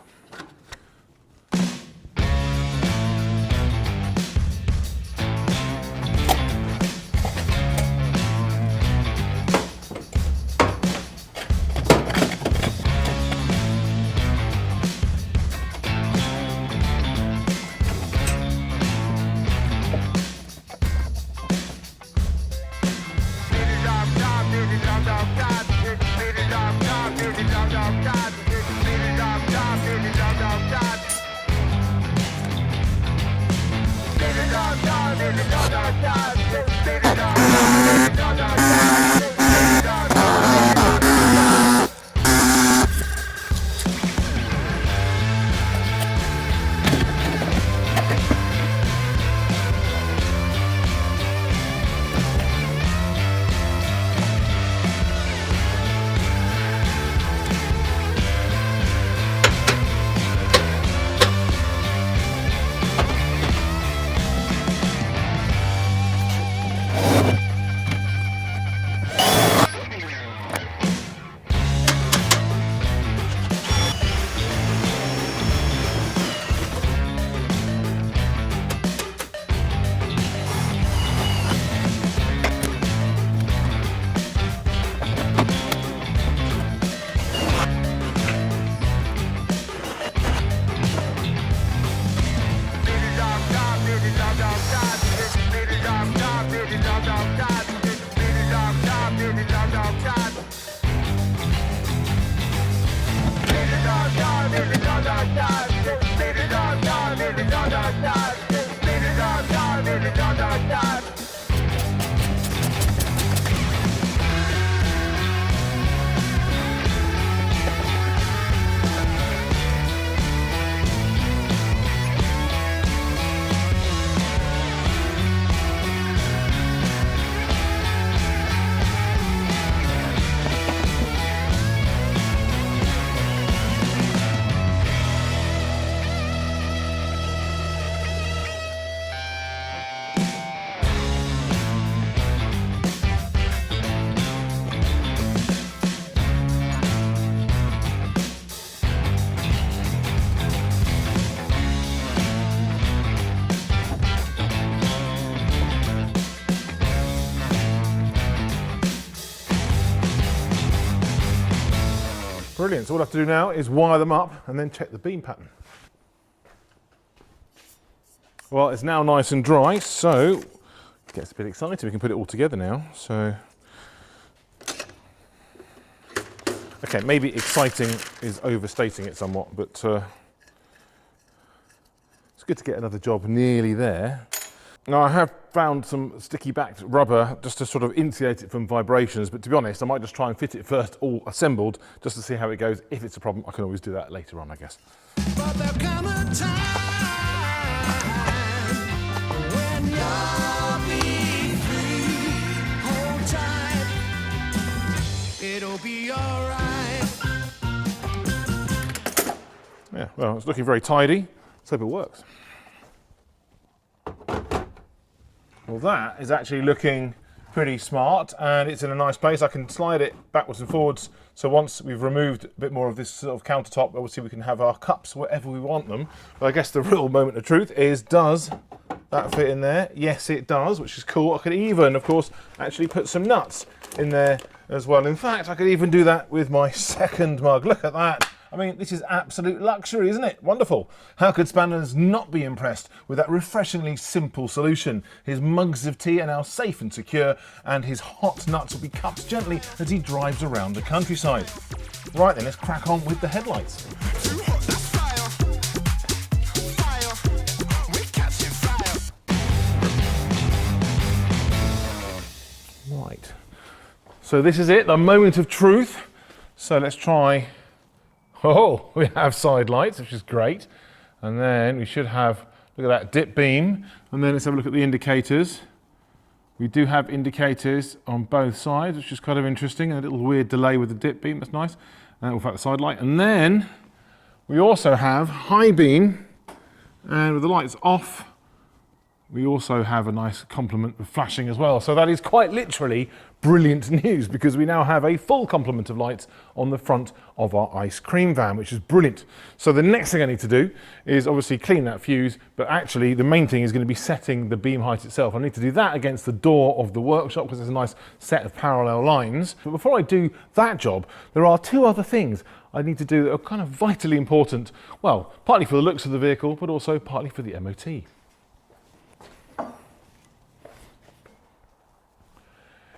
Speaker 1: Brilliant, so all I have to do now is wire them up and then check the beam pattern. Well, it's now nice and dry, so it gets a bit exciting. We can put it all together now. So, okay, maybe exciting is overstating it somewhat, but it's good to get another job nearly there. Now, I have found some sticky backed rubber just to sort of insulate it from vibrations, but to be honest, I might just try and fit it first all assembled just to see how it goes. If it's a problem, I can always do that later on, I guess.
Speaker 3: But there'll come a time when you'll be free. Hold tight, it'll be alright.
Speaker 1: Yeah, well, it's looking very tidy. Let's hope it works. Well, that is actually looking pretty smart, and it's in a nice place. I can slide it backwards and forwards, so once we've removed a bit more of this sort of countertop, obviously we can have our cups wherever we want them. But I guess the real moment of truth is, does that fit in there? Yes, it does, which is cool. I could even, of course, actually put some nuts in there as well. In fact, I could even do that with my second mug. Look at that. I mean, this is absolute luxury, isn't it? Wonderful. How could Spanners not be impressed with that refreshingly simple solution? His mugs of tea are now safe and secure, and his hot nuts will be cupped gently as he drives around the countryside. Right then, let's crack on with the headlights.
Speaker 3: Too hot, that's fire. Fire, we're catching fire.
Speaker 1: Right. So this is it, the moment of truth. So let's try. Oh, we have side lights, which is great. And then we should have, look at that, dip beam. And then let's have a look at the indicators. We do have indicators on both sides, which is kind of interesting. A little weird delay with the dip beam, that's nice. And we'll have the side light. And then we also have high beam. And with the lights off, we also have a nice complement of flashing as well. So that is quite literally brilliant news, because we now have a full complement of lights on the front of our ice cream van, which is brilliant. So the next thing I need to do is obviously clean that fuse, but actually the main thing is going to be setting the beam height itself. I need to do that against the door of the workshop because there's a nice set of parallel lines. But before I do that job, there are two other things I need to do that are kind of vitally important. Well, partly for the looks of the vehicle, but also partly for the MOT.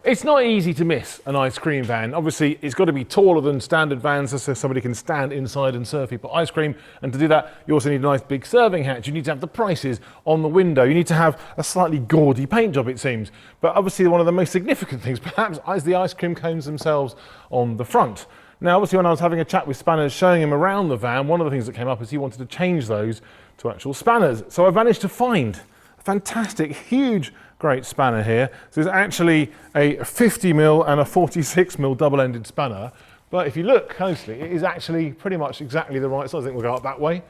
Speaker 1: It's not easy to miss an ice cream van. Obviously, it's got to be taller than standard vans so somebody can stand inside and serve people ice cream. And to do that, you also need a nice big serving hatch. You need to have the prices on the window. You need to have a slightly gaudy paint job, it seems. But obviously, one of the most significant things, perhaps, is the ice cream cones themselves on the front. Now, obviously, when I was having a chat with Spanners, showing him around the van, one of the things that came up is he wanted to change those to actual spanners. So I've managed to find a fantastic, huge, great spanner here. So there's actually a 50mm and a 46mm double-ended spanner. But if you look closely, it is actually pretty much exactly the right size. I think we'll go up that way.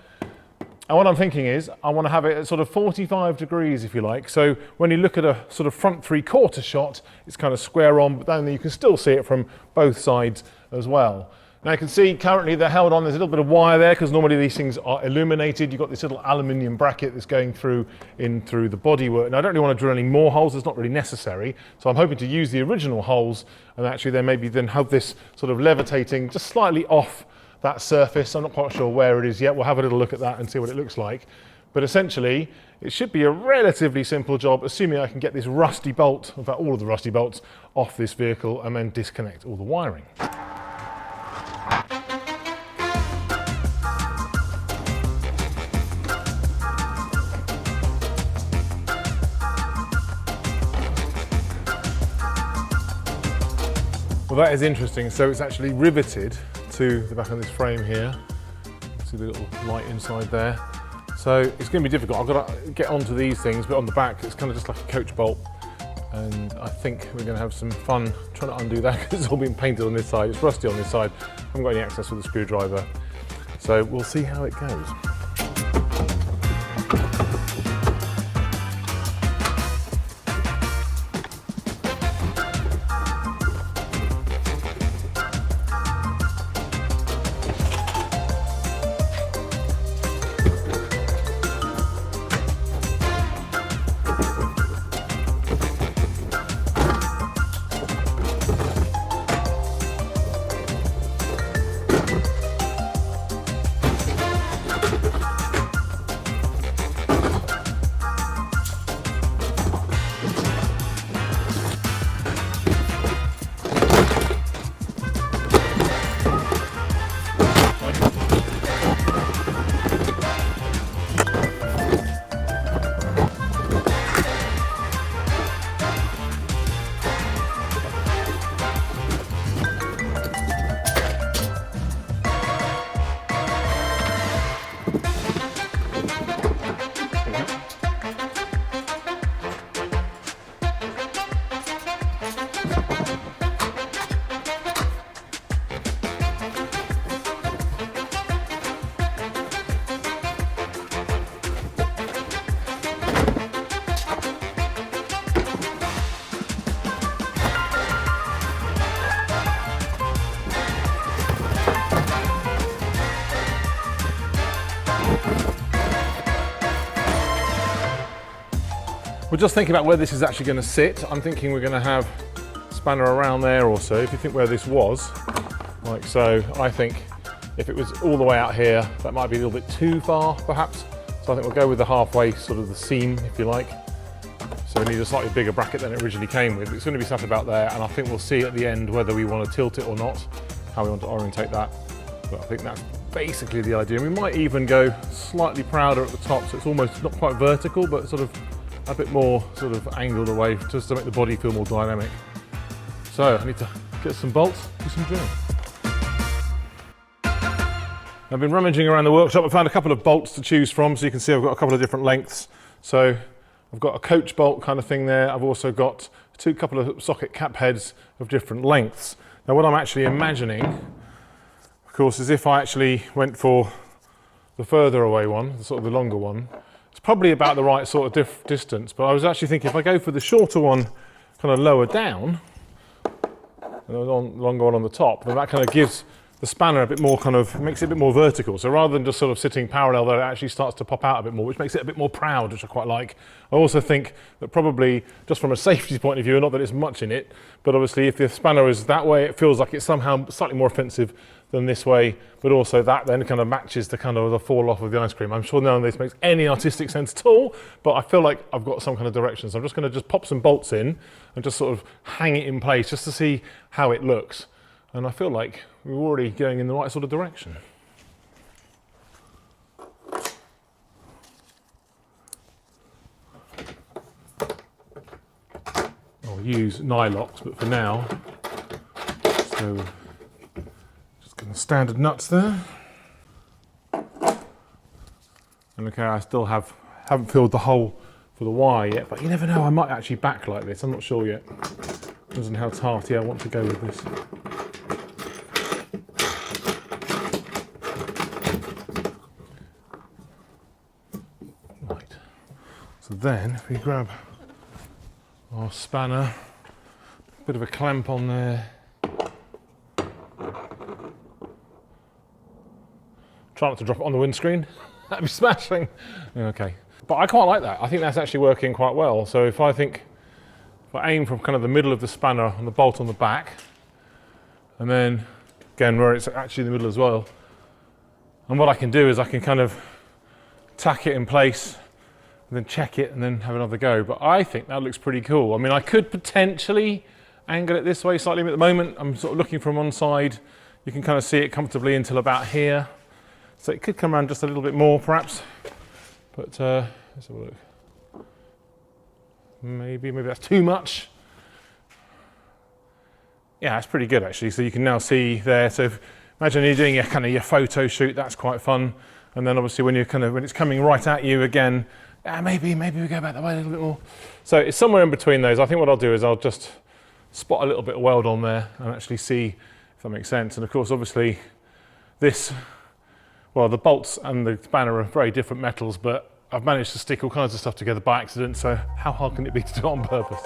Speaker 1: And what I'm thinking is, I want to have it at sort of 45 degrees, if you like. So when you look at a sort of front three-quarter shot, it's kind of square on, but then you can still see it from both sides as well. Now you can see currently they're held on, there's a little bit of wire there because normally these things are illuminated. You've got this little aluminium bracket that's going through through the bodywork. Now I don't really want to drill any more holes, it's not really necessary. So I'm hoping to use the original holes and actually then maybe then have this sort of levitating just slightly off that surface. I'm not quite sure where it is yet. We'll have a little look at that and see what it looks like. But essentially, it should be a relatively simple job, assuming I can get this rusty bolt, in fact all of the rusty bolts, off this vehicle and then disconnect all the wiring. Well, that is interesting. So it's actually riveted to the back of this frame here. See the little light inside there. So it's going to be difficult. I've got to get onto these things, but on the back it's kind of just like a coach bolt. And I think we're going to have some fun trying to undo that because it's all been painted on this side. It's rusty on this side. I haven't got any access with the screwdriver. So we'll see how it goes. We're just thinking about where this is actually going to sit. I'm thinking we're going to have a spanner around there or so. If you think where this was, like so, I think if it was all the way out here, that might be a little bit too far, perhaps. So I think we'll go with the halfway, sort of the seam, if you like. So we need a slightly bigger bracket than it originally came with. It's going to be sat about there, and I think we'll see at the end whether we want to tilt it or not, how we want to orientate that. But I think that's basically the idea. And we might even go slightly prouder at the top, so it's almost not quite vertical, but sort of a bit more sort of angled away, just to make the body feel more dynamic. So I need to get some bolts, do some drilling. I've been rummaging around the workshop. I found a couple of bolts to choose from, so you can see I've got a couple of different lengths. So I've got a coach bolt kind of thing there. I've also got couple of socket cap heads of different lengths. Now what I'm actually imagining, of course, is if I actually went for the further away one, sort of the longer one, it's probably about the right sort of distance, but I was actually thinking if I go for the shorter one kind of lower down, and the longer one on the top, then that kind of gives the spanner a bit more kind of, makes it a bit more vertical. So rather than just sort of sitting parallel there, it actually starts to pop out a bit more, which makes it a bit more proud, which I quite like. I also think that probably, just from a safety point of view, not that it's much in it, but obviously if the spanner is that way, it feels like it's somehow slightly more offensive than this way, but also that then kind of matches the kind of the fall off of the ice cream. I'm sure none of this makes any artistic sense at all, but I feel like I've got some kind of direction. So I'm just going to just pop some bolts in and just sort of hang it in place just to see how it looks. And I feel like we're already going in the right sort of direction. I'll use nylocks, but for now, so just getting the standard nuts there. And okay, I still haven't filled the hole for the wire yet, but you never know, I might actually back like this, I'm not sure yet. Depends on how tarty I want to go with this. So then, if we grab our spanner, bit of a clamp on there. Try not to drop it on the windscreen. That'd be smashing. Okay, but I quite like that. I think that's actually working quite well. So if I aim from kind of the middle of the spanner on the bolt on the back, and then again where it's actually in the middle as well, and what I can do is I can kind of tack it in place and then check it and then have another go. But I think that looks pretty cool. I mean, I could potentially angle it this way slightly, but at the moment I'm sort of looking from one side. You can kind of see it comfortably until about here. So it could come around just a little bit more perhaps. But let's have a look. Maybe that's too much. yeah, it's pretty good actually. So you can now see there. So imagine you're doing your photo shoot. That's quite fun. And then obviously when it's coming right at you again, maybe we go back that way a little bit more. So it's somewhere in between those. I think what I'll do is I'll just spot a little bit of weld on there and actually see if that makes sense. And of course, obviously the bolts and the spanner are very different metals, but I've managed to stick all kinds of stuff together by accident. So how hard can it be to do it on purpose?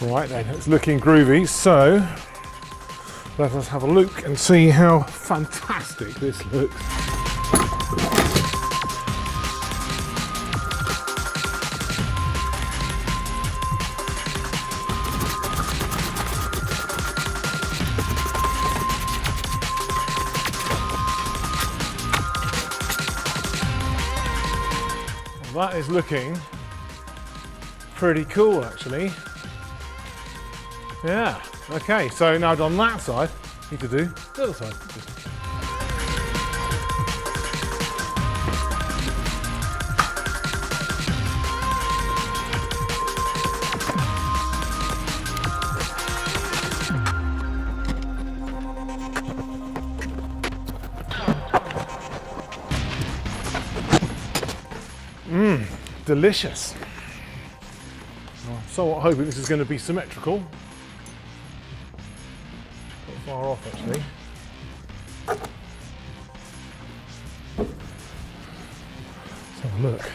Speaker 1: Right then, it's looking groovy, so let us have a look and see how fantastic this looks. Well, that is looking pretty cool actually. Yeah, okay, so now I've done that side, need to do the other side. Delicious. I'm somewhat hoping this is going to be symmetrical. Far off actually. Let's have a look.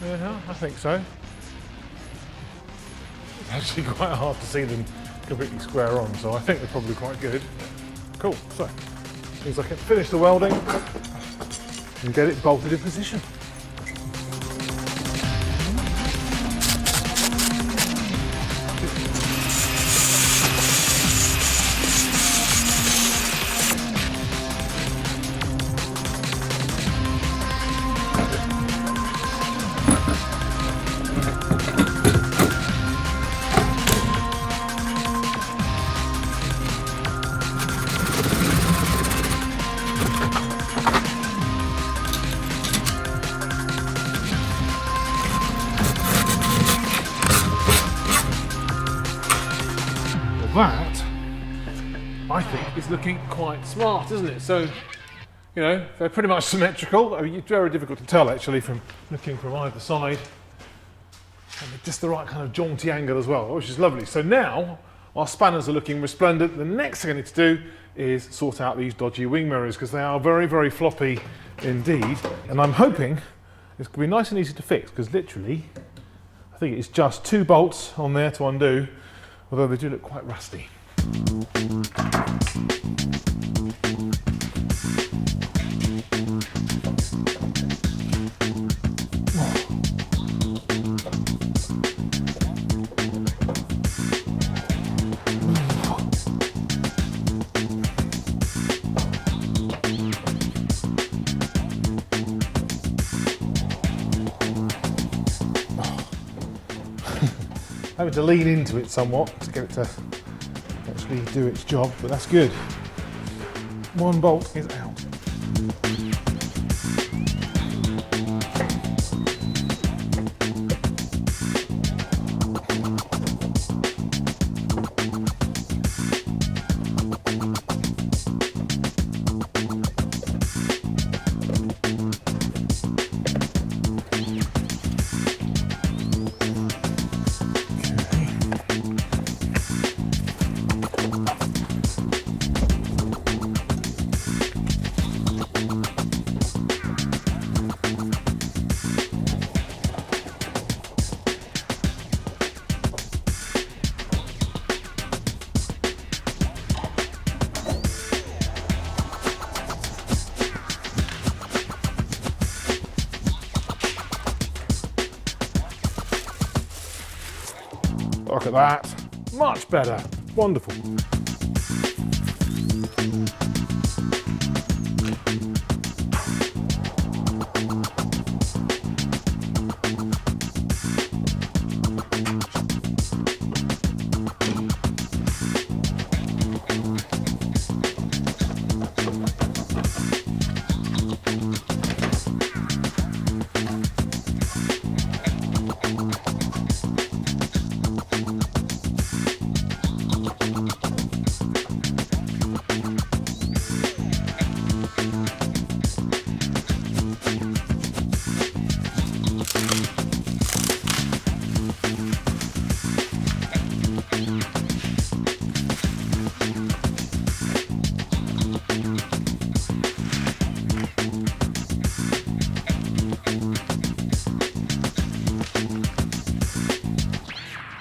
Speaker 1: Yeah, I think so. It's actually quite hard to see them completely square on, so I think they're probably quite good. Cool, so means I can finish the welding and get it bolted in position. That, I think, is looking quite smart, isn't it? So, you know, they're pretty much symmetrical. I mean, it's very difficult to tell actually from looking from either side. And they're just the right kind of jaunty angle as well, which is lovely. So now, our spanners are looking resplendent. The next thing I need to do is sort out these dodgy wing mirrors because they are very, very floppy indeed. And I'm hoping it's going to be nice and easy to fix because literally, I think it's just 2 bolts on there to undo. Although they do look quite rusty. Having to lean into it somewhat to get it to actually do its job, but that's good. One bolt is out. Look at that, much better, wonderful.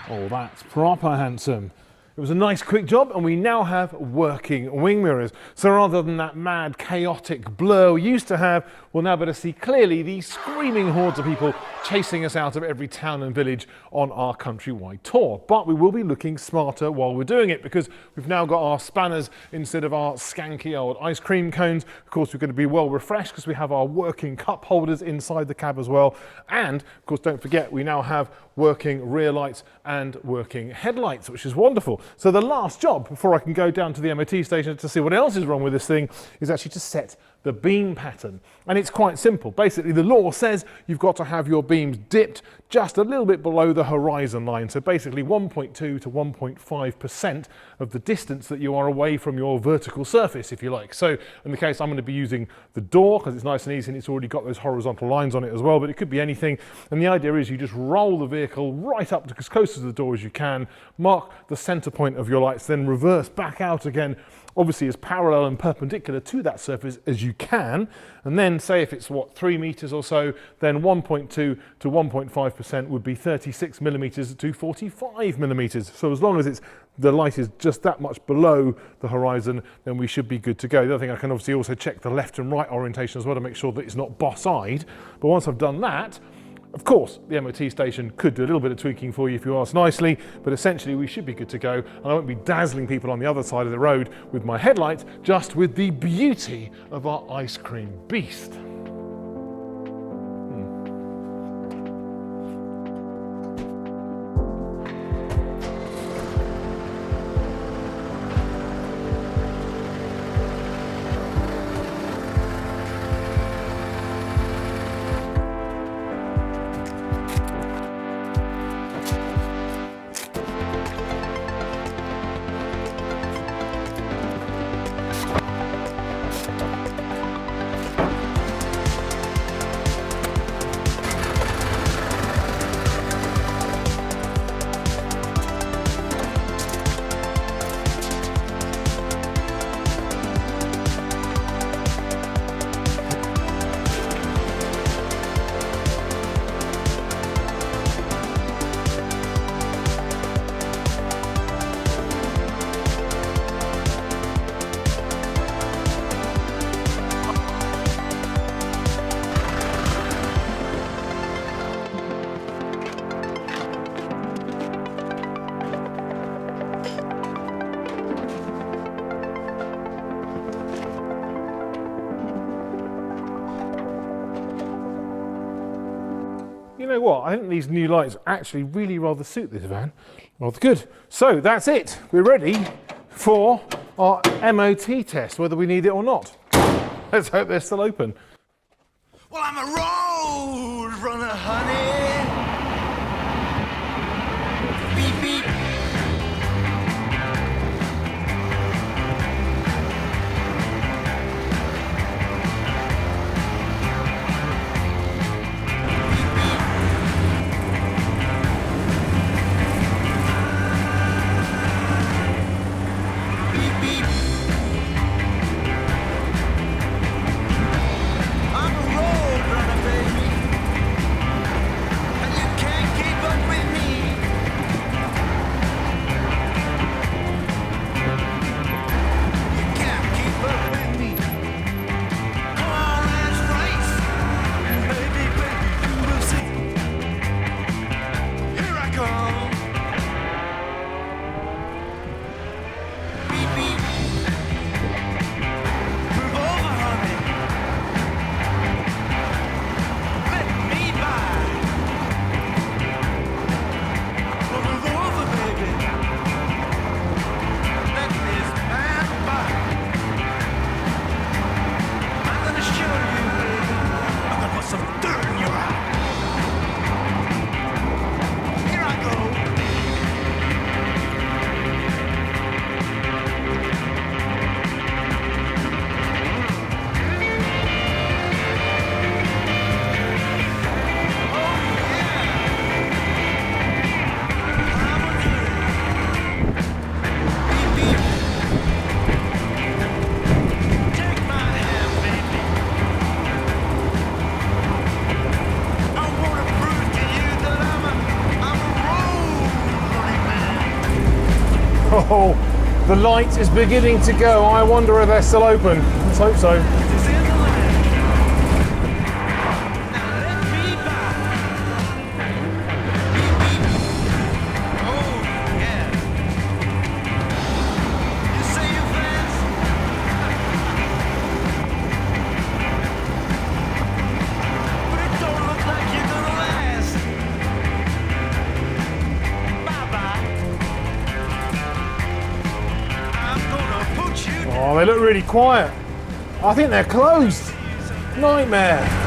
Speaker 1: Oh, that's proper handsome. It was a nice quick job, and we now have working wing mirrors. So rather than that mad chaotic blur we used to have, we'll now better see clearly the screaming hordes of people chasing us out of every town and village on our countrywide tour. But we will be looking smarter while we're doing it, because we've now got our spanners instead of our skanky old ice cream cones. Of course, we're going to be well refreshed because we have our working cup holders inside the cab as well. And of course, don't forget, we now have working rear lights and working headlights, which is wonderful. So the last job before I can go down to the MOT station to see what else is wrong with this thing is actually to set the beam pattern. And it's quite simple. Basically, the law says you've got to have your beams dipped just a little bit below the horizon line. So basically 1.2 to 1.5% of the distance that you are away from your vertical surface, if you like. So in the case, I'm going to be using the door because it's nice and easy and it's already got those horizontal lines on it as well, but it could be anything. And the idea is you just roll the vehicle right up to as close to the door as you can, mark the center point of your lights, then reverse back out again, obviously as parallel and perpendicular to that surface as you can, and then say if it's 3 meters or so, then 1.2 to 1.5% would be 36 millimeters to 45 millimeters. So as long as the light is just that much below the horizon, then we should be good to go. The other thing, I can obviously also check the left and right orientation as well to make sure that it's not boss-eyed. But once I've done that, of course, the MOT station could do a little bit of tweaking for you if you ask nicely, but essentially we should be good to go, and I won't be dazzling people on the other side of the road with my headlights, just with the beauty of our ice cream beast. what? I think these new lights actually really rather suit this van. Rather good. So that's it. We're ready for our MOT test, whether we need it or not. Let's hope they're still open.
Speaker 3: Well, I'm a roadrunner, honey. Beep, beep.
Speaker 1: Oh, the light is beginning to go. I wonder if they're still open. Let's hope so. Oh, they look really quiet. I think they're closed. Nightmare.